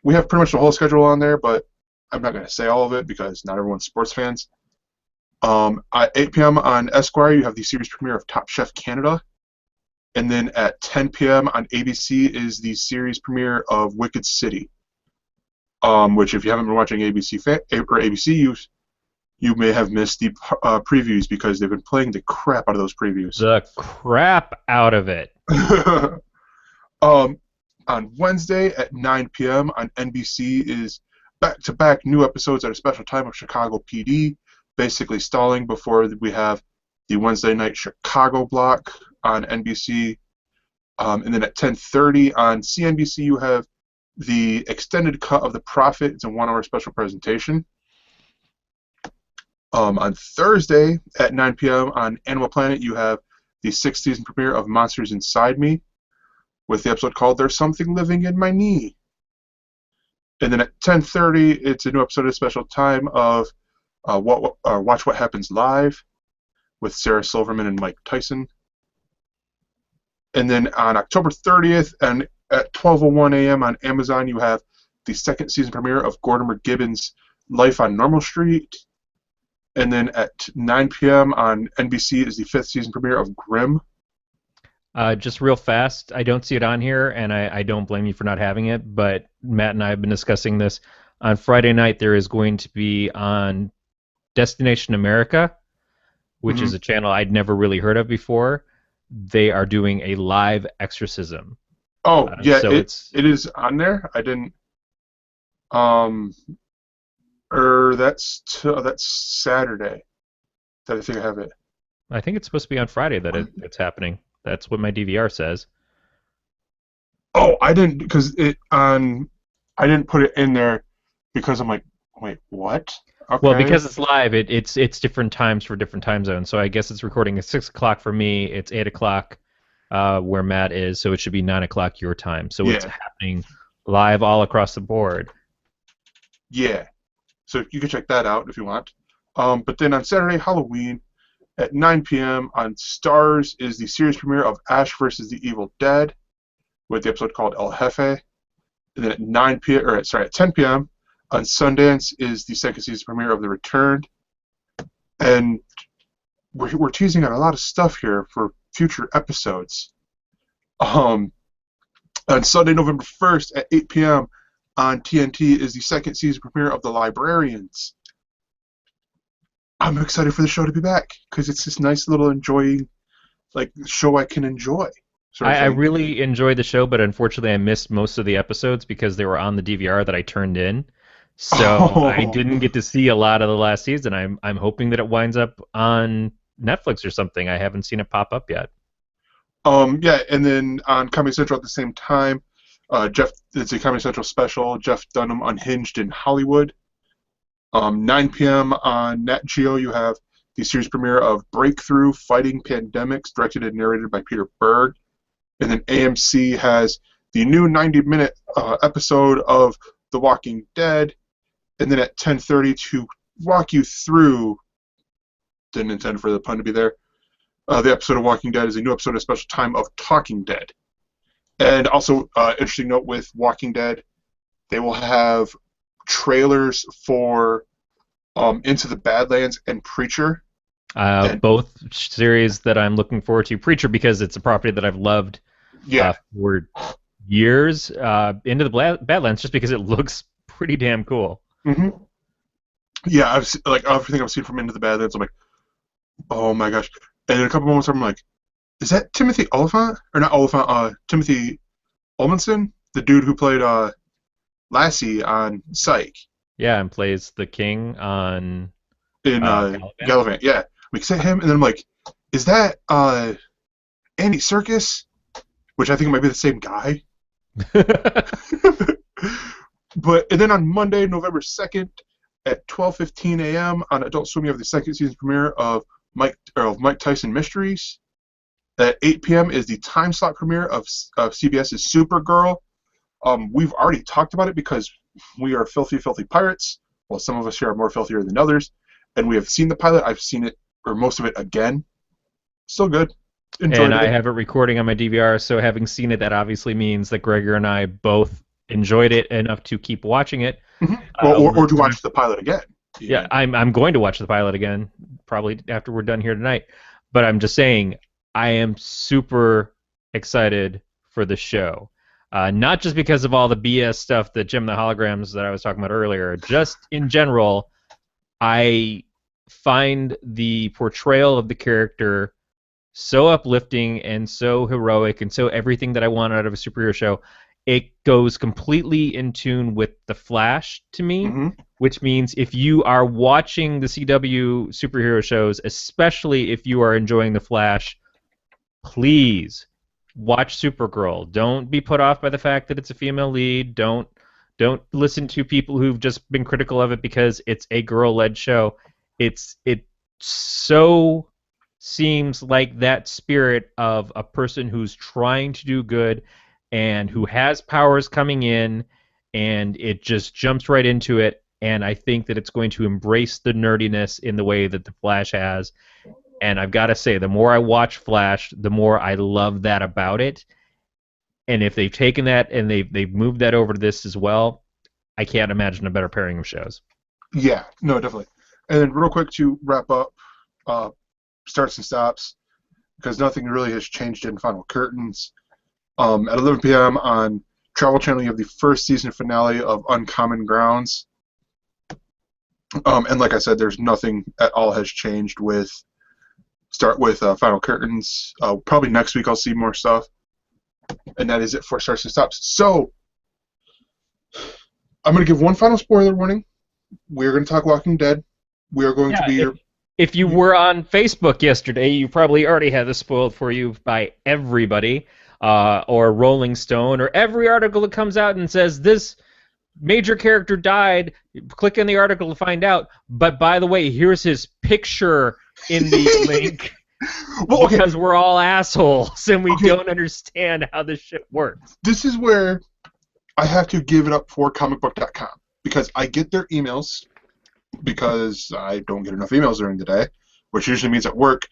we have pretty much the whole schedule on there, but I'm not going to say all of it because not everyone's sports fans. At 8 p.m. on Esquire, you have the series premiere of Top Chef Canada. And then at 10 p.m. on ABC is the series premiere of Wicked City. Which, if you haven't been watching ABC, you may have missed the previews because they've been playing the crap out of those previews. The crap out of it. On Wednesday at 9 p.m. on NBC is back-to-back new episodes at a special time of Chicago PD, basically stalling before we have the Wednesday night Chicago block on NBC. And then at 10:30 on CNBC, you have the extended cut of The Prophet. It's a 1-hour special presentation. On Thursday at 9 p.m. on Animal Planet, you have the 6th season premiere of Monsters Inside Me, with the episode called There's Something Living in My Knee. And then at 10:30, it's a new episode of Special Time of Watch What Happens Live with Sarah Silverman and Mike Tyson. And then on October 30th and at 12:01 a.m. on Amazon, you have the 2nd season premiere of Gordon McGibbon's Life on Normal Street. And then at 9 p.m. on NBC is the 5th season premiere of Grimm. Just real fast, I don't see it on here, and I don't blame you for not having it, but Matt and I have been discussing this. On Friday night, there is going to be on Destination America, which is a channel I'd never really heard of before. They are doing a live exorcism. Oh, yeah, so it is on there. I didn't... that's Saturday that I think I have it. I think it's supposed to be on Friday that it's happening. That's what my DVR says. Oh, I didn't I didn't put it in there because I'm like, wait, what? Okay. Well, because it's live, it's different times for different time zones. So I guess it's recording at 6 o'clock for me. It's 8 o'clock where Matt is, so it should be 9 o'clock your time. So it's happening live all across the board. Yeah. So you can check that out if you want. But then on Saturday, Halloween, at 9 p.m. on Starz is the series premiere of Ash vs. the Evil Dead, with the episode called El Jefe. And then at 10 p.m. on Sundance is the 2nd season premiere of The Returned. And we're teasing out a lot of stuff here for future episodes. On Sunday, November 1st at 8 p.m. on TNT is the 2nd season premiere of The Librarians. I'm excited for the show to be back because it's this nice little show I can enjoy. I really enjoyed the show, but unfortunately I missed most of the episodes because they were on the DVR that I turned in. So I didn't get to see a lot of the last season. I'm hoping that it winds up on Netflix or something. I haven't seen it pop up yet. Yeah, and then on Comedy Central at the same time, it's a Comedy Central special, Jeff Dunham Unhinged in Hollywood. 9 p.m. on Nat Geo, you have the series premiere of Breakthrough Fighting Pandemics, directed and narrated by Peter Berg. And then AMC has the new 90-minute episode of The Walking Dead. And then at 10:30 to walk you through, didn't intend for the pun to be there, the episode of Walking Dead is a new episode of Special Time of Talking Dead. And also, interesting note with Walking Dead, they will have trailers for Into the Badlands and Preacher. Both series that I'm looking forward to. Preacher because it's a property that I've loved for years. Into the Badlands just because it looks pretty damn cool. Mm-hmm. Yeah, like everything I've seen from Into the Badlands. I'm like, oh my gosh. And in a couple moments, I'm like, is that Timothy Oliphant or not Oliphant? Timothy Olmanson, the dude who played Lassie on Psych Yeah, and plays the king on in Gallivant. Gallivant. Yeah, like is that him? And then I'm like, is that Andy Serkis? Which I think might be the same guy. But and then on Monday, November 2nd at 12:15 a.m. on Adult Swim, you have the second season premiere of Mike Tyson Mysteries. At 8 p.m. is the time slot premiere of CBS's Supergirl. We've already talked about it because we are filthy, filthy pirates. Well, some of us here are more filthier than others, and we have seen the pilot. I've seen it, or most of it, again. Still good. Enjoyed And I it. have it recording on my DVR, so having seen it, that obviously means that Gregor and I both enjoyed it enough to keep watching it. Mm-hmm. Or to watch the pilot again. Yeah, I'm going to watch the pilot again, probably after we're done here tonight. But I'm just saying, I am super excited for the show. Not just because of all the BS stuff that Jim the Holograms that I was talking about earlier, just in general, I find the portrayal of the character so uplifting and so heroic and so everything that I want out of a superhero show. It goes completely in tune with The Flash to me, Mm-hmm. which means if you are watching the CW superhero shows, especially if you are enjoying The Flash, please watch Supergirl. Don't be put off by the fact that it's a female lead. Don't listen to people who've just been critical of it because it's a girl-led show. It so seems like that spirit of a person who's trying to do good and who has powers coming in, and it just jumps right into it. And I think that it's going to embrace the nerdiness in the way that the Flash has. And I've got to say, the more I watch Flash, the more I love that about it. And if they've taken that and they've moved that over to this as well, I can't imagine a better pairing of shows. Yeah, no, definitely. And then real quick to wrap up, starts and stops, because nothing really has changed in Final Curtains. At 11 p.m. on Travel Channel, you have the first season finale of Uncommon Grounds. And like I said, there's nothing at all has changed with Final Curtains. Probably next week I'll see more stuff. And that is it for starts and stops. So I'm going to give one final spoiler warning. We're going to talk Walking Dead. We are going to be If you were on Facebook yesterday, you probably already had this spoiled for you by everybody, or Rolling Stone, or every article that comes out and says this major character died. Click on the article to find out. But by the way, here's his picture in the link. Well, okay. Because we're all assholes and we don't understand how this shit works. This is where I have to give it up for comicbook.com, because I get their emails, because I don't get enough emails during the day, which usually means at work,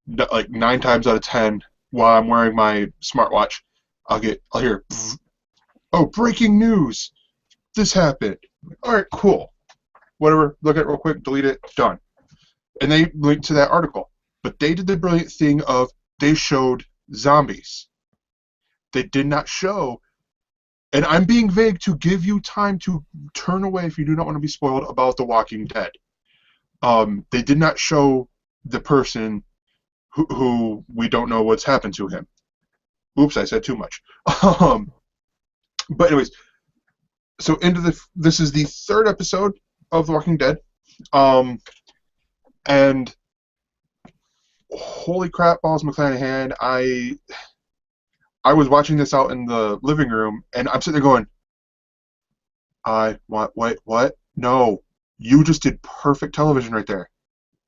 like 9 times out of 10, while I'm wearing my smartwatch, I'll hear, oh, breaking news, this happened. All right, cool. Whatever, look at it real quick, delete it, done. And they link to that article. But they did the brilliant thing of they showed zombies. They did not show, and I'm being vague to give you time to turn away if you do not want to be spoiled about The Walking Dead. They did not show the person who we don't know what's happened to him. Oops, I said too much. But anyways, so this is the 3rd episode of The Walking Dead, and holy crap, balls McClanahan! I was watching this out in the living room, and I'm sitting there going, what? No, you just did perfect television right there.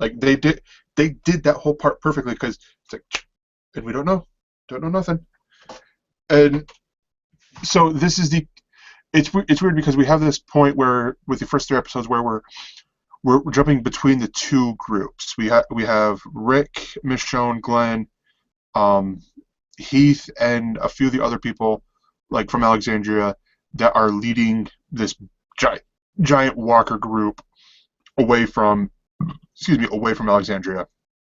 Like they did that whole part perfectly, because it's like, and we don't know nothing. And so this is it's weird because we have this point where with the first 3 episodes where we're jumping between the 2 groups. We have Rick, Michonne, Glenn, Heath, and a few of the other people, like from Alexandria, that are leading this giant walker group away from Alexandria.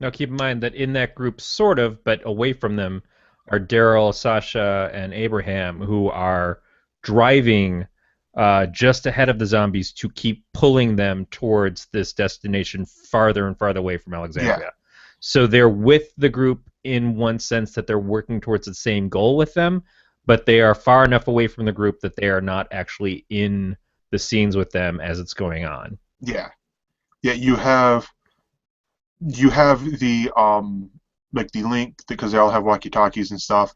Now keep in mind that in that group, sort of, but away from them, are Daryl, Sasha, and Abraham, who are driving just ahead of the zombies to keep pulling them towards this destination farther and farther away from Alexandria. Yeah. So they're with the group in one sense that they're working towards the same goal with them, but they are far enough away from the group that they are not actually in the scenes with them as it's going on. Yeah. Yeah, you have the like the link because they all have walkie-talkies and stuff.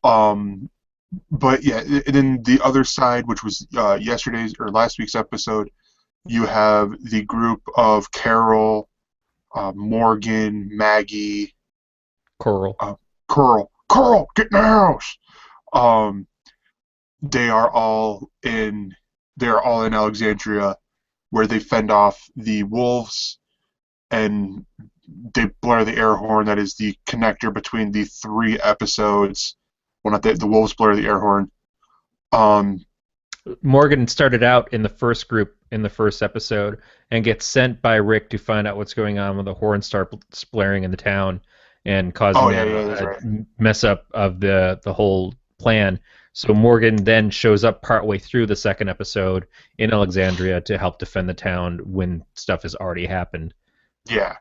But yeah, and then the other side, which was yesterday's or last week's episode, you have the group of Carol, Morgan, Maggie, Coral. Carl, get in the house. They are all in Alexandria, where they fend off the wolves, and they blare the air horn. That is the connector between the 3 episodes. Well, not the wolves blare the air horn. Morgan started out in the first group in the first episode and gets sent by Rick to find out what's going on when the horn starts blaring in the town and causing a mess up of the whole plan. So Morgan then shows up partway through the second episode in Alexandria to help defend the town when stuff has already happened. Yeah.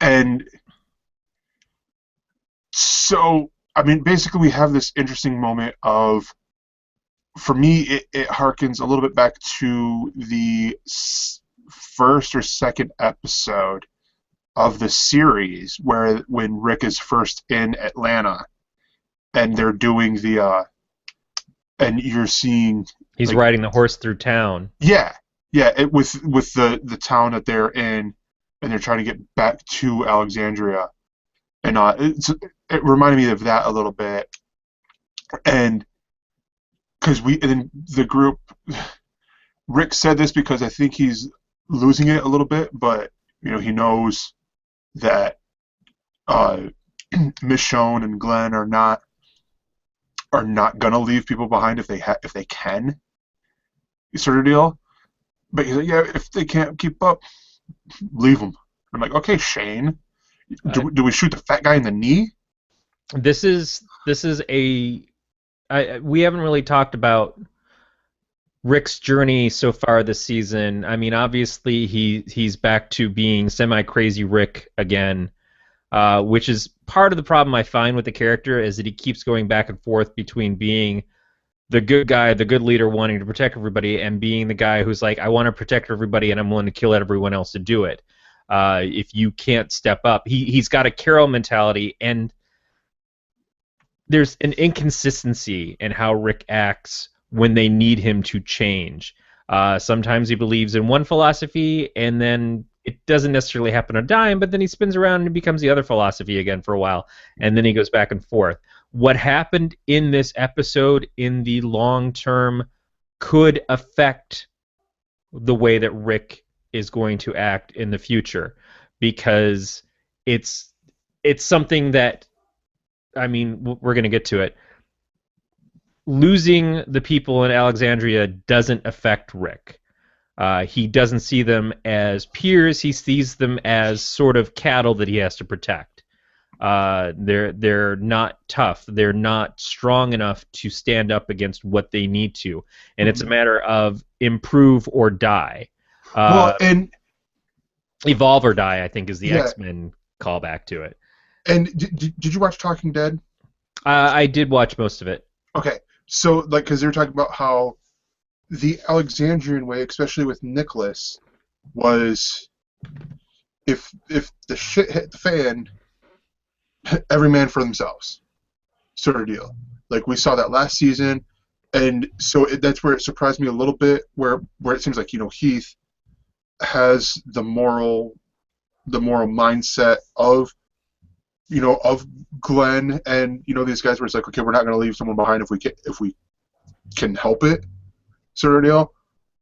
And so, I mean, basically we have this interesting moment of, for me, it harkens a little bit back to the first or second episode of the series, when Rick is first in Atlanta, and they're doing the, and you're seeing he's riding the horse through town. Yeah, with the town that they're in, and they're trying to get back to Alexandria, and it reminded me of that a little bit, and because the group, Rick said this because I think he's losing it a little bit, but he knows that Michonne and Glenn are not gonna leave people behind if they can, sort of deal. But he's like, yeah, if they can't keep up, leave them. I'm like, okay, Shane, do we shoot the fat guy in the knee? This is we haven't really talked about Rick's journey so far this season. I mean, obviously he's back to being semi-crazy Rick again, which is part of the problem I find with the character, is that he keeps going back and forth between being the good guy, the good leader wanting to protect everybody, and being the guy who's like, I want to protect everybody and I'm willing to kill everyone else to do it. If you can't step up. He's got a Carol mentality, and there's an inconsistency in how Rick acts when they need him to change. Sometimes he believes in one philosophy, and then it doesn't necessarily happen on a dime, but then he spins around and becomes the other philosophy again for a while, and then he goes back and forth. What happened in this episode in the long term could affect the way that Rick is going to act in the future, because it's something that, I mean, we're going to get to it. Losing the people in Alexandria doesn't affect Rick. He doesn't see them as peers. He sees them as sort of cattle that he has to protect. They're not tough. They're not strong enough to stand up against what they need to, and it's a matter of improve or die. And evolve or die, I think, is the X-Men callback to it. And did you watch Talking Dead? I did watch most of it. Okay, so because they were talking about how the Alexandrian way, especially with Nicholas, was if the shit hit the fan, every man for themselves, sort of deal. Like we saw that last season, and so that's where it surprised me a little bit, where it seems like Heath has the moral mindset of Glenn and these guys, where it's like, okay, we're not going to leave someone behind if we can help it, sort of deal.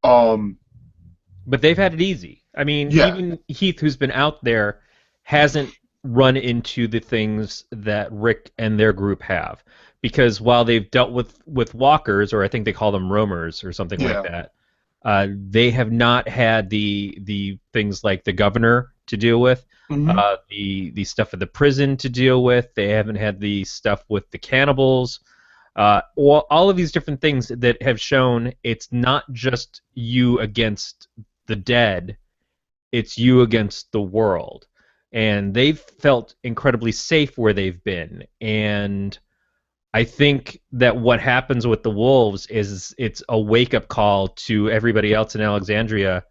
But they've had it easy. I mean, even Heath, who's been out there, hasn't run into the things that Rick and their group have, because while they've dealt with walkers, or I think they call them roamers or something like that, they have not had the things like the governor to deal with, the stuff at the prison to deal with. They haven't had the stuff with the cannibals. all of these different things that have shown it's not just you against the dead, it's you against the world. And they've felt incredibly safe where they've been. And I think that what happens with the wolves is it's a wake-up call to everybody else in Alexandria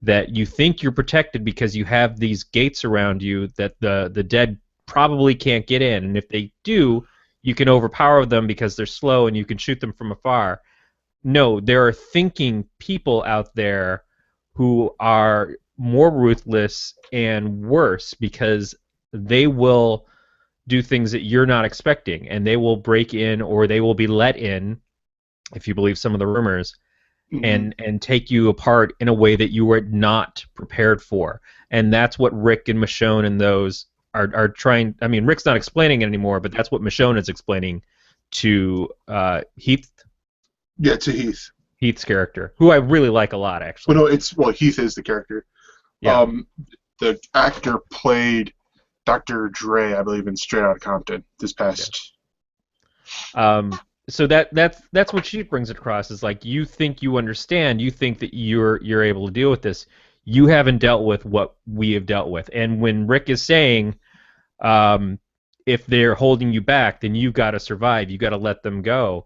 that you think you're protected because you have these gates around you that the dead probably can't get in. And if they do, you can overpower them because they're slow and you can shoot them from afar. No, there are thinking people out there who are more ruthless and worse because they will do things that you're not expecting, and they will break in or they will be let in, if you believe some of the rumors, and take you apart in a way that you were not prepared for. And that's what Rick and Michonne and those are trying. I mean, Rick's not explaining it anymore, but that's what Michonne is explaining to Heath. Yeah, to Heath. Heath's character, who I really like a lot, actually. Well, Heath is the character. Yeah. The actor played Dr. Dre, I believe, in Straight Outta Compton this past. Yeah. So that's what she brings across is like you think you understand, you think that you're able to deal with this. You haven't dealt with what we have dealt with. And when Rick is saying, if they're holding you back, then you've got to survive. You got to let them go.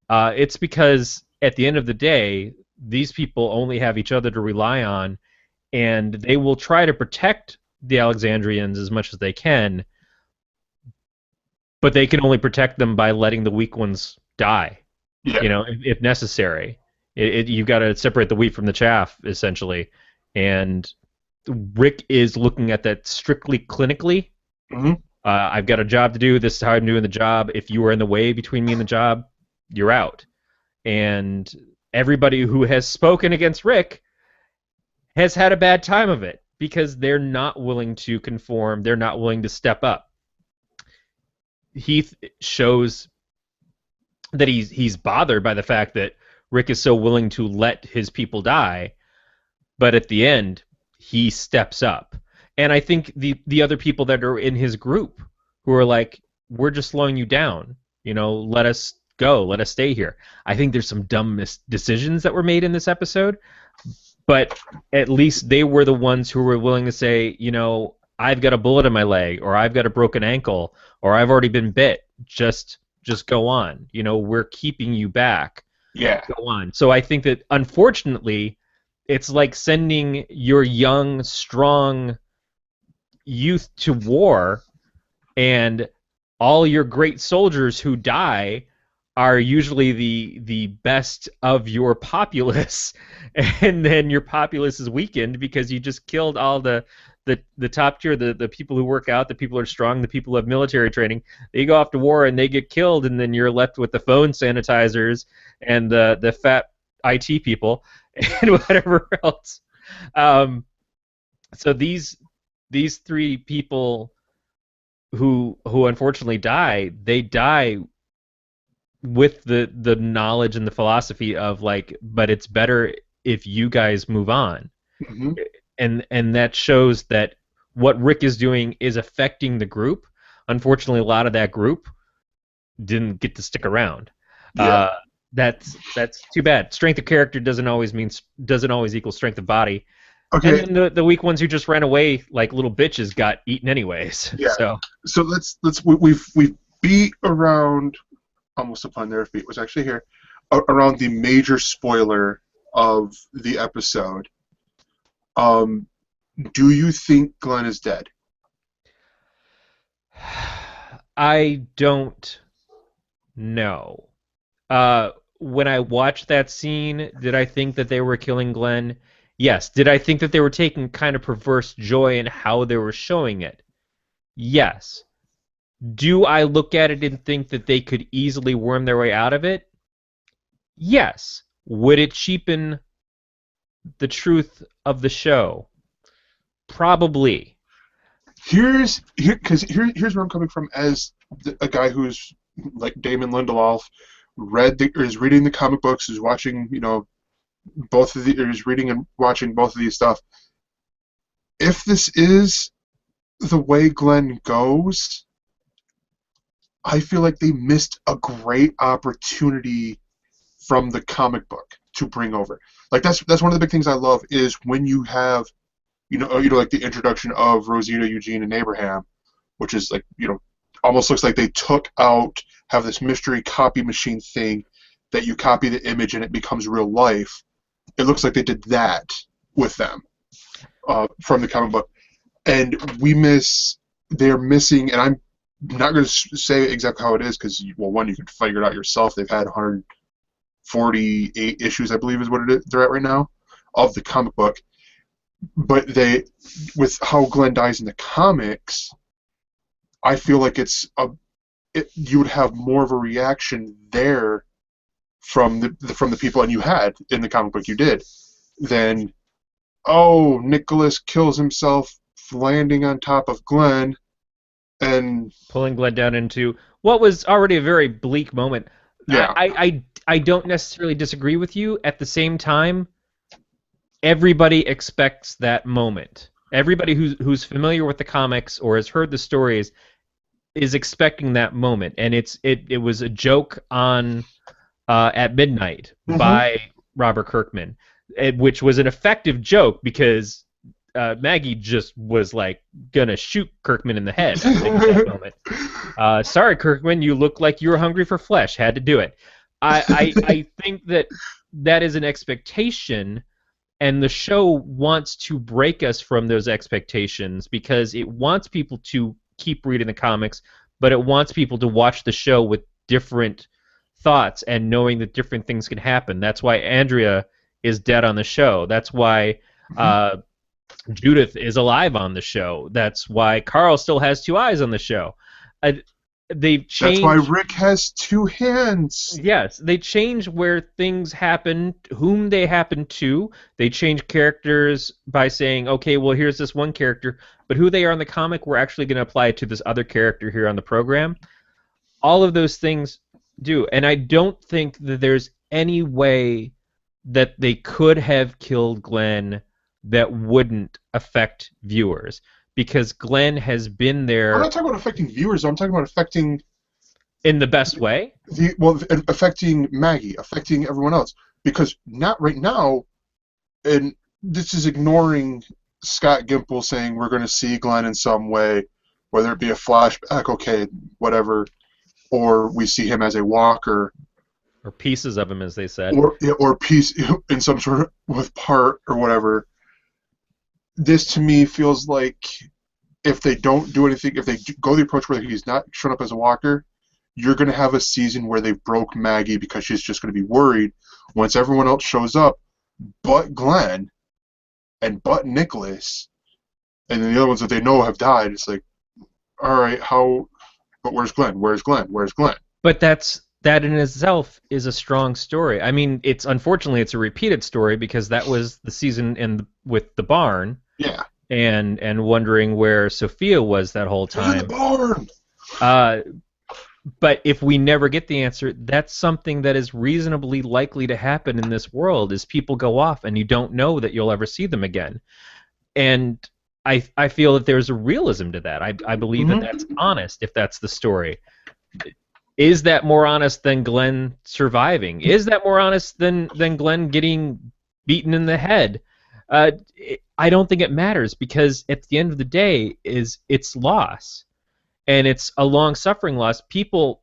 It's because at the end of the day, these people only have each other to rely on, and they will try to protect the Alexandrians as much as they can, but they can only protect them by letting the weak ones die. Yeah. You know, if necessary. You've got to separate the wheat from the chaff, essentially. And Rick is looking at that strictly clinically. Mm-hmm. I've got a job to do. This is how I'm doing the job. If you were in the way between me and the job, you're out. And everybody who has spoken against Rick has had a bad time of it because they're not willing to conform. They're not willing to step up. Heath shows that he's bothered by the fact that Rick is so willing to let his people die, but at the end, he steps up. And I think the other people that are in his group who are like, we're just slowing you down. You know, let us go. Let us stay here. I think there's some dumb decisions that were made in this episode, but at least they were the ones who were willing to say, you know, I've got a bullet in my leg, or I've got a broken ankle, or I've already been bit. Just go on. You know, we're keeping you back. Yeah. Go on. So I think that, unfortunately, it's like sending your young, strong youth to war, and all your great soldiers who die are usually the best of your populace, and then your populace is weakened because you just killed all the top tier, the people who work out, the people who are strong, the people who have military training. They go off to war and they get killed, and then you're left with the phone sanitizers and the fat IT people and whatever else. So these three people who unfortunately die, they die with the knowledge and the philosophy of like, but it's better if you guys move on. Mm-hmm. And that shows that what Rick is doing is affecting the group. Unfortunately, a lot of that group didn't get to stick around. Yeah. That's too bad. Strength of character doesn't always equal strength of body. Okay. And then the weak ones who just ran away like little bitches got eaten anyways. Yeah. So we've beat around almost upon their feet, was actually here, around the major spoiler of the episode. Do you think Glenn is dead? I don't know. When I watched that scene, did I think that they were killing Glenn? Yes. Did I think that they were taking kind of perverse joy in how they were showing it? Yes. Do I look at it and think that they could easily worm their way out of it? Yes. Would it cheapen the truth of the show? Probably. Here's where I'm coming from as a guy who's like Damon Lindelof, is reading the comic books, is watching, you know, is reading and watching both of these stuff. If this is the way Glenn goes, I feel like they missed a great opportunity from the comic book to bring over. Like that's one of the big things I love is when you have like the introduction of Rosita, Eugene, and Abraham, which is like almost looks like they took out have this mystery copy machine thing that you copy the image and it becomes real life. It looks like they did that with them from the comic book, and they're missing, and I'm not going to say exactly how it is because one, you can figure it out yourself. They've had 148 issues, I believe, is what they're at right now of the comic book. But with how Glenn dies in the comics, I feel like you would have more of a reaction there from the people, and you had in the comic book, you did, than Nicholas kills himself landing on top of Glenn and pulling Glenn down into what was already a very bleak moment. Yeah. I don't necessarily disagree with you. At the same time, everybody expects that moment. Everybody who's familiar with the comics or has heard the stories is expecting that moment, and it was a joke on at midnight by Robert Kirkman, which was an effective joke because Maggie just was like gonna shoot Kirkman in the head at that moment. Sorry, Kirkman, you look like you were hungry for flesh. Had to do it. I think that is an expectation, and the show wants to break us from those expectations because it wants people to keep reading the comics, but it wants people to watch the show with different thoughts and knowing that different things can happen. That's why Andrea is dead on the show. That's why Judith is alive on the show. That's why Carl still has two eyes on the show. They've changed. That's why Rick has two hands. Yes, they change where things happen, whom they happen to. They change characters by saying, okay, well, here's this one character, but who they are in the comic, we're actually going to apply it to this other character here on the program. All of those things do, and I don't think that there's any way that they could have killed Glenn that wouldn't affect viewers, because Glenn has been there. I'm not talking about affecting viewers. I'm talking about affecting in the best way. Affecting Maggie, affecting everyone else, because not right now, and this is ignoring Scott Gimple saying we're going to see Glenn in some way, whether it be a flashback, okay, whatever, or we see him as a walker. Or pieces of him, as they said. Or piece in some sort of with part or whatever. This to me feels like if they don't do anything, if they go the approach where he's not shown up as a walker, you're going to have a season where they broke Maggie because she's just going to be worried once everyone else shows up, but Glenn and but Nicholas, and then the other ones that they know have died. It's like, all right, but where's Glenn? Where's Glenn? Where's Glenn? But that in itself is a strong story. I mean, unfortunately it's a repeated story because that was the season with the barn. Yeah. And wondering where Sophia was that whole time. In the barn. But if we never get the answer, that's something that is reasonably likely to happen in this world. Is people go off and you don't know that you'll ever see them again. And I feel that there's a realism to that. I believe that that's honest if that's the story. Is that more honest than Glenn surviving? Is that more honest than Glenn getting beaten in the head? I don't think it matters because at the end of the day, it's loss, and it's a long-suffering loss. People,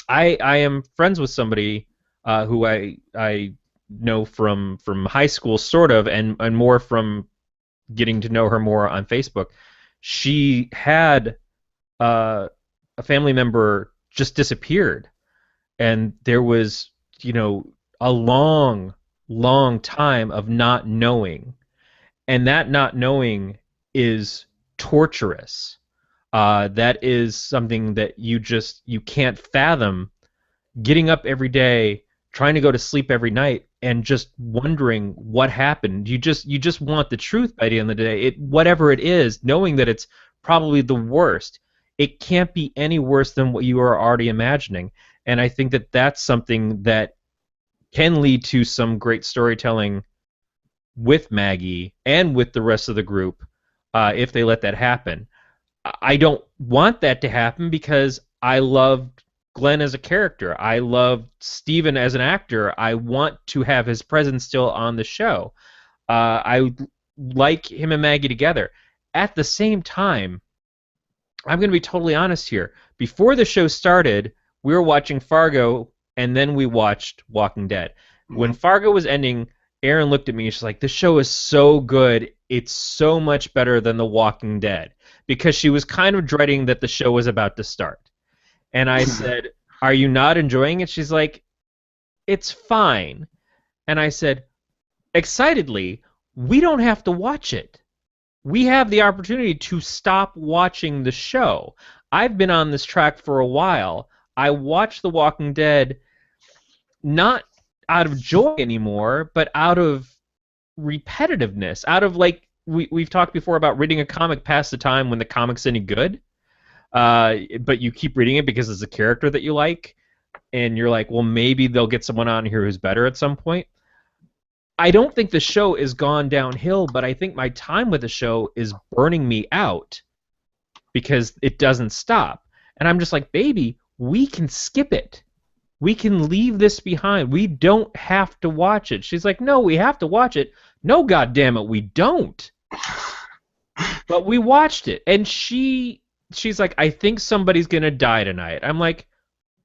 I am friends with somebody who I know from high school, sort of, and more from getting to know her more on Facebook. She had a family member just disappeared, and there was a long time of not knowing, and that not knowing is torturous. That is something that you can't fathom, getting up every day, trying to go to sleep every night, and just wondering what happened. You just want the truth by the end of the day. Whatever it is, knowing that it's probably the worst. It can't be any worse than what you are already imagining. And I think that that's something that can lead to some great storytelling with Maggie and with the rest of the group if they let that happen. I don't want that to happen because I loved Glenn as a character. I loved Steven as an actor. I want to have his presence still on the show. I like him and Maggie together. At the same time, I'm going to be totally honest here. Before the show started, we were watching Fargo, and then we watched Walking Dead. When Fargo was ending, Erin looked at me and she's like, "This show is so good. It's so much better than The Walking Dead." Because she was kind of dreading that the show was about to start. And I said, "Are you not enjoying it?" She's like, "It's fine." And I said, excitedly, "We don't have to watch it. We have the opportunity to stop watching the show. I've been on this track for a while. I watch The Walking Dead not out of joy anymore, but out of repetitiveness, out of like we've talked before about reading a comic past the time when the comic's any good, but you keep reading it because it's a character that you like, and you're like, well, maybe they'll get someone on here who's better at some point. I don't think the show is gone downhill, but I think my time with the show is burning me out because it doesn't stop. And I'm just like, baby, we can skip it. We can leave this behind. We don't have to watch it. She's like, no, we have to watch it. No, goddammit, we don't. But we watched it. And she's like, I think somebody's going to die tonight. I'm like,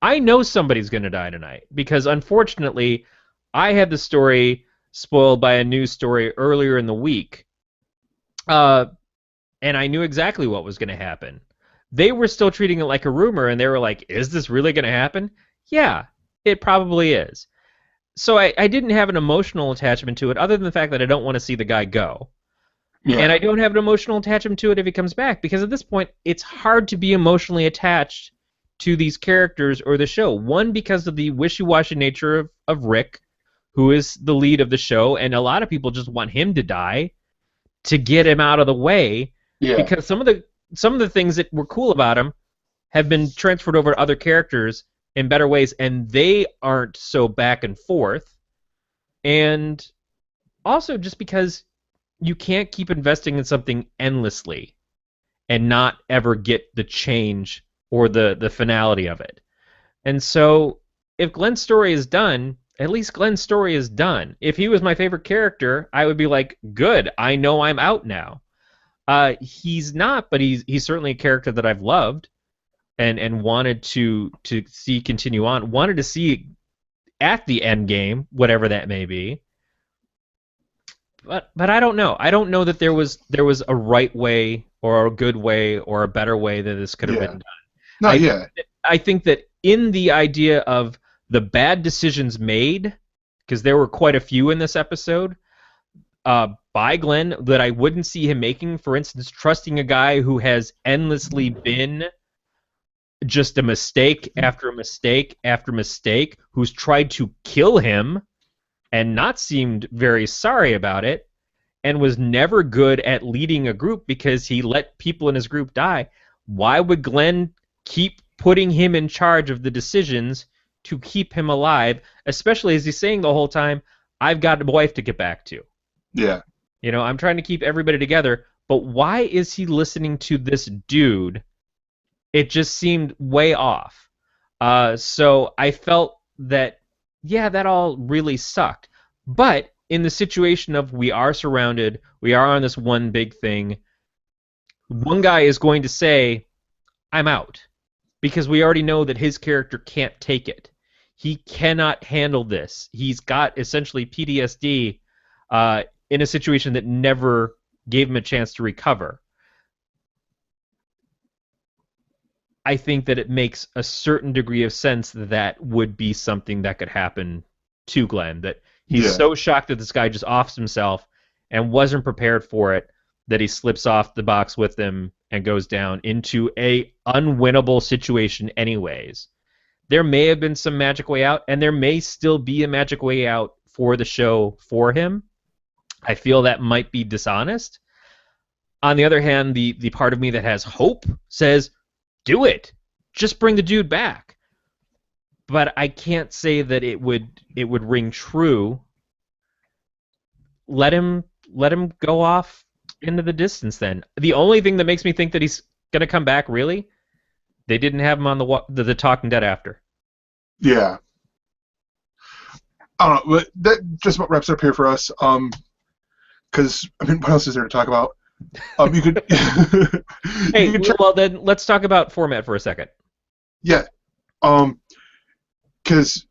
I know somebody's going to die tonight because unfortunately I had the story spoiled by a news story earlier in the week. And I knew exactly what was going to happen. They were still treating it like a rumor, and they were like, is this really going to happen? Yeah, it probably is. So I didn't have an emotional attachment to it, other than the fact that I don't want to see the guy go. Yeah. And I don't have an emotional attachment to it if he comes back, because at this point, it's hard to be emotionally attached to these characters or the show. One, because of the wishy-washy nature of Rick, who is the lead of the show, and a lot of people just want him to die to get him out of the way, because some of the things that were cool about him have been transferred over to other characters in better ways, and they aren't so back and forth. And also just because you can't keep investing in something endlessly and not ever get the change or the finality of it. And so if Glenn's story is done, at least Glenn's story is done. If he was my favorite character, I would be like, good, I know I'm out now. He's not, but he's certainly a character that I've loved and wanted to see continue on. Wanted to see at the end game, whatever that may be. But I don't know. I don't know that there was a right way or a good way or a better way that this could have been done. I think that in the idea of the bad decisions made, because there were quite a few in this episode, by Glenn that I wouldn't see him making. For instance, trusting a guy who has endlessly been just a mistake after mistake after mistake, who's tried to kill him and not seemed very sorry about it, and was never good at leading a group because he let people in his group die. Why would Glenn keep putting him in charge of the decisions to keep him alive, especially as he's saying the whole time, I've got a wife to get back to. Yeah. You know, I'm trying to keep everybody together, but why is he listening to this dude? It just seemed way off. So I felt that, yeah, that all really sucked. But in the situation of we are surrounded, we are on this one big thing, one guy is going to say, I'm out. Because we already know that his character can't take it. He cannot handle this. He's got essentially PTSD in a situation that never gave him a chance to recover. I think that it makes a certain degree of sense that that would be something that could happen to Glenn. That he's so shocked that this guy just offs himself and wasn't prepared for it that he slips off the box with them and goes down into a unwinnable situation anyways. There may have been some magic way out, and there may still be a magic way out for the show for him. I feel that might be dishonest. On the other hand, the part of me that has hope says, do it. Just bring the dude back. But I can't say that it would ring true. Let him go off into the distance then. The only thing that makes me think that he's going to come back, really, They didn't have him on the Talking Dead after. Yeah. I don't know, but that just about wraps it up here for us. Because I mean, what else is there to talk about? You could. Hey, well then let's talk about format for a second. Yeah. Because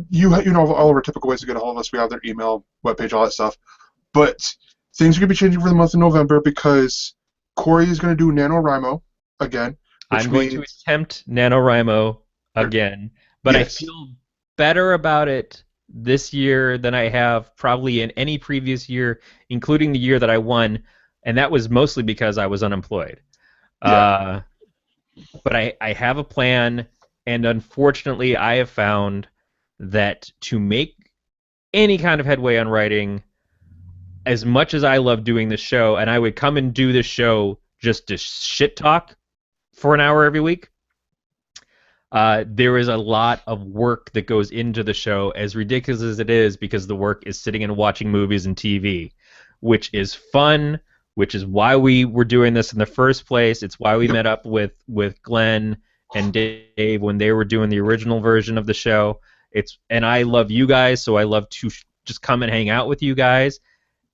you know all of our typical ways to get a hold of us. We have their email, webpage, all that stuff. But things are going to be changing for the month of November because Corey is going to do NaNoWriMo again. I'm going to attempt NaNoWriMo again, but yes. I feel better about it this year than I have probably in any previous year, including the year that I won, and that was mostly because I was unemployed. Yeah. But I have a plan, and unfortunately I have found that to make any kind of headway on writing, as much as I love doing this show, and I would come and do this show just to shit talk for an hour every week, there is a lot of work that goes into the show, as ridiculous as it is, because the work is sitting and watching movies and TV, which is fun, which is why we were doing this in the first place. It's why we met up with Glenn and Dave when they were doing the original version of the show. And I love you guys, so I love to just come and hang out with you guys.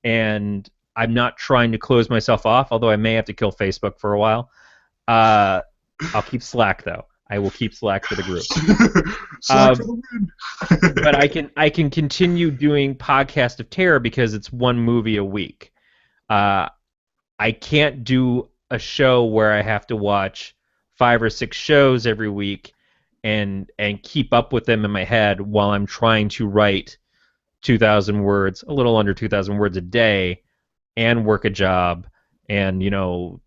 And I'm not trying to close myself off, although I may have to kill Facebook for a while. I'll keep Slack, though. I will keep Slack for the group. Slack for the win. But I can continue doing Podcast of Terror because it's one movie a week. I can't do a show where I have to watch 5 or 6 shows every week and keep up with them in my head while I'm trying to write 2,000 words, a little under 2,000 words a day, and work a job and, you know,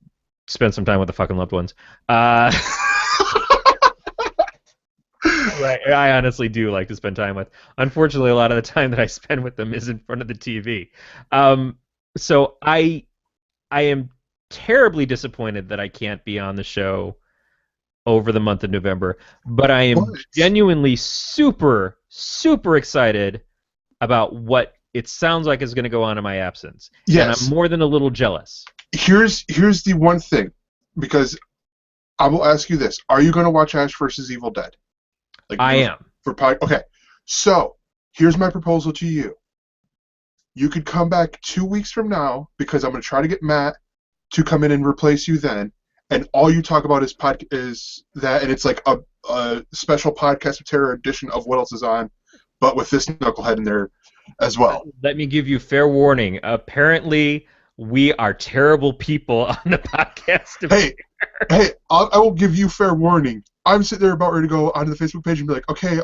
spend some time with the fucking loved ones. I honestly do like to spend time with. Unfortunately, a lot of the time that I spend with them is in front of the TV. So I am terribly disappointed that I can't be on the show over the month of November, but I am genuinely super, super excited about what it sounds like is going to go on in my absence. Yes. And I'm more than a little jealous. Here's the one thing, because I will ask you this. Are you going to watch Ash vs. Evil Dead? I am. Okay. So, here's my proposal to you. You could come back 2 weeks from now, because I'm going to try to get Matt to come in and replace you then, and all you talk about is that, and it's like a special Podcast of Terror edition of What Else Is On, but with this knucklehead in there as well. Let me give you fair warning. Apparently, we are terrible people on the Podcast of Terror. Hey, I will give you fair warning. I'm sitting there about ready to go onto the Facebook page and be like, okay,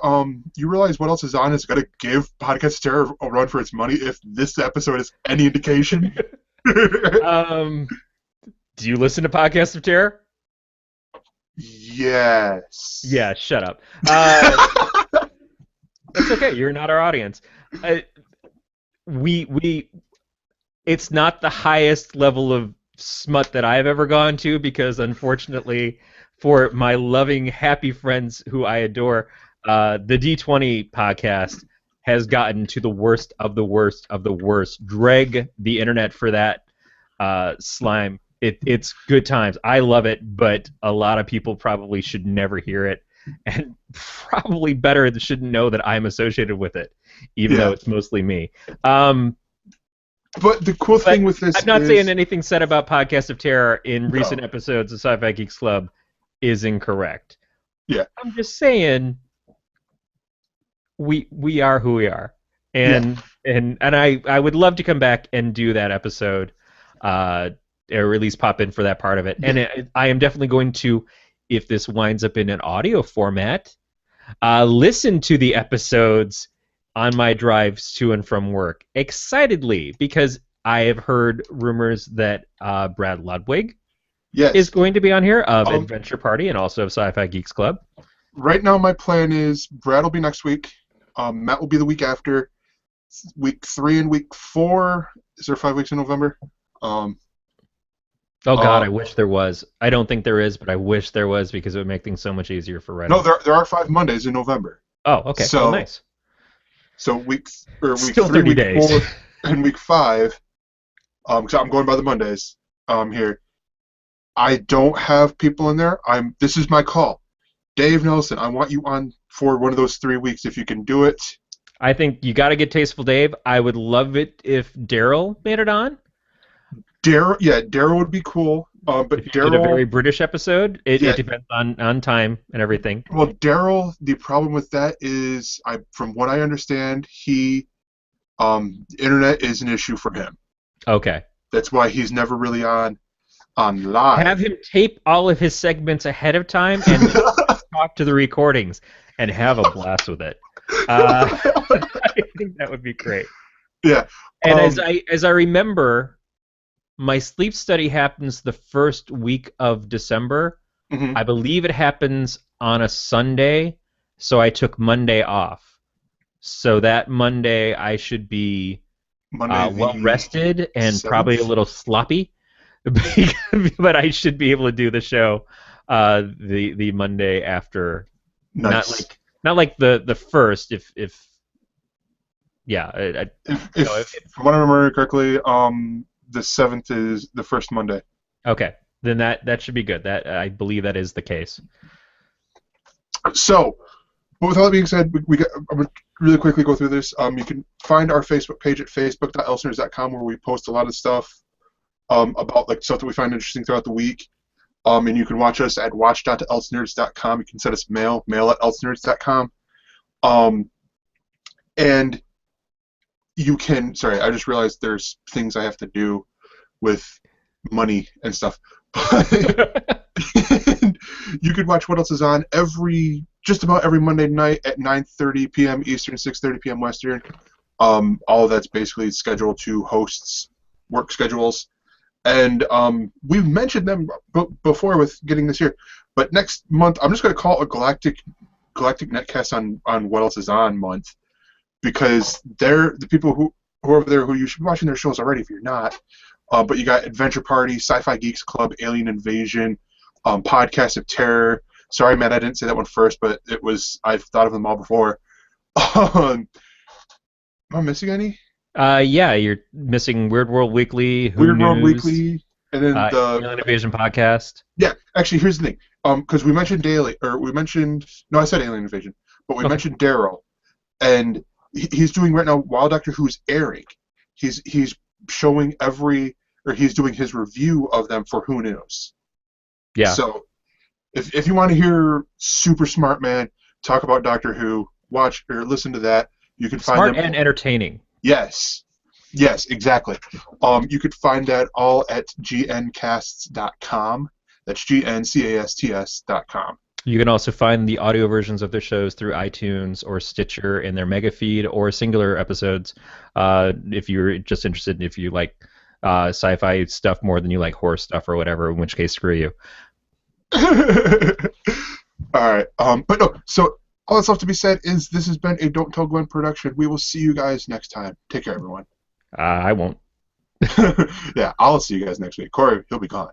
you realize What Else Is On is going to give Podcast of Terror a run for its money if this episode is any indication? Do you listen to Podcast of Terror? Yes. Yeah, shut up. It's okay. You're not our audience. It's not the highest level of smut that I've ever gone to, because unfortunately for my loving, happy friends who I adore, the D20 podcast has gotten to the worst of the worst of the worst. Dreg the internet for that slime. It's good times. I love it, but a lot of people probably should never hear it, and probably better shouldn't know that I'm associated with it, even though it's mostly me. But the cool thing with this I'm not saying anything said about Podcast of Terror in recent episodes of Sci-Fi Geeks Club is incorrect. Yeah. I'm just saying we are who we are. And I would love to come back and do that episode, or at least pop in for that part of it. Yeah. And I am definitely going to, if this winds up in an audio format, listen to the episodes on my drives to and from work excitedly, because I have heard rumors that Brad Ludwig is going to be on here of Adventure Party and also of Sci-Fi Geeks Club. Right now my plan is Brad will be next week, Matt will be the week after, week 3 and week 4. Is there 5 weeks in November? Oh God, I wish there was. I don't think there is, but I wish there was, because it would make things so much easier for writing. No, there are 5 Mondays in November. Oh, okay. So nice. So week Still 3, 30 week days. 4, and week 5. Because I'm going by the Mondays here. I don't have people in there. This is my call. Dave Nelson, I want you on for one of those 3 weeks if you can do it. I think you got to get Tasteful Dave. I would love it if Daryl made it on. Daryl would be cool. But if you Daryl did a very British episode, it depends on time and everything. Well, Daryl, the problem with that is, from what I understand, the internet is an issue for him. Okay. That's why he's never really on live. Have him tape all of his segments ahead of time and talk to the recordings and have a blast with it. I think that would be great. Yeah. And as I remember, my sleep study happens the first week of December. Mm-hmm. I believe it happens on a Sunday, so I took Monday off. So that Monday I should be well rested and 7th? Probably a little sloppy, but I should be able to do the show the Monday after. Nice. Not like the first. If from what I remember correctly, the 7th is the first Monday. Okay, then that should be good. That I believe that is the case. So, but with all that being said, I'm going to really quickly go through this. You can find our Facebook page at facebook.elsenerds.com where we post a lot of stuff about like stuff that we find interesting throughout the week. And you can watch us at watch.elsenerds.com. You can send us mail at elsenerds.com. And you can, sorry, I just realized there's things I have to do with money and stuff. And you could watch What Else Is On just about every Monday night at 9:30 p.m. Eastern, 6:30 p.m. Western. All of that's basically scheduled to hosts' work schedules. And we've mentioned them before with getting this here. But next month, I'm just going to call a Galactic Netcast on What Else Is On month, because they're the people who are over there who you should be watching their shows already if you're not. But you got Adventure Party, Sci-Fi Geeks Club, Alien Invasion, Podcast of Terror. Sorry, Matt, I didn't say that one first, but I've thought of them all before. Am I missing any? Yeah, you're missing Weird World Weekly, World Weekly, and then the Alien Invasion podcast. Yeah, actually, here's the thing. Because we mentioned I said Alien Invasion, but we mentioned Daryl, and he's doing right now while Doctor Who's airing. He's showing he's doing his review of them for Who Knows. Yeah. So if you want to hear super smart man talk about Doctor Who, watch or listen to that. You can find smart and entertaining. Yes, exactly. You could find that all at gncasts.com. That's gncasts.com. You can also find the audio versions of their shows through iTunes or Stitcher in their mega feed or singular episodes. If you're just interested, if you like sci-fi stuff more than you like horror stuff or whatever, in which case, screw you. All right. But no. So all that's left to be said is this has been a Don't Tell Gwen production. We will see you guys next time. Take care, everyone. I won't. Yeah, I'll see you guys next week. Corey, he'll be gone.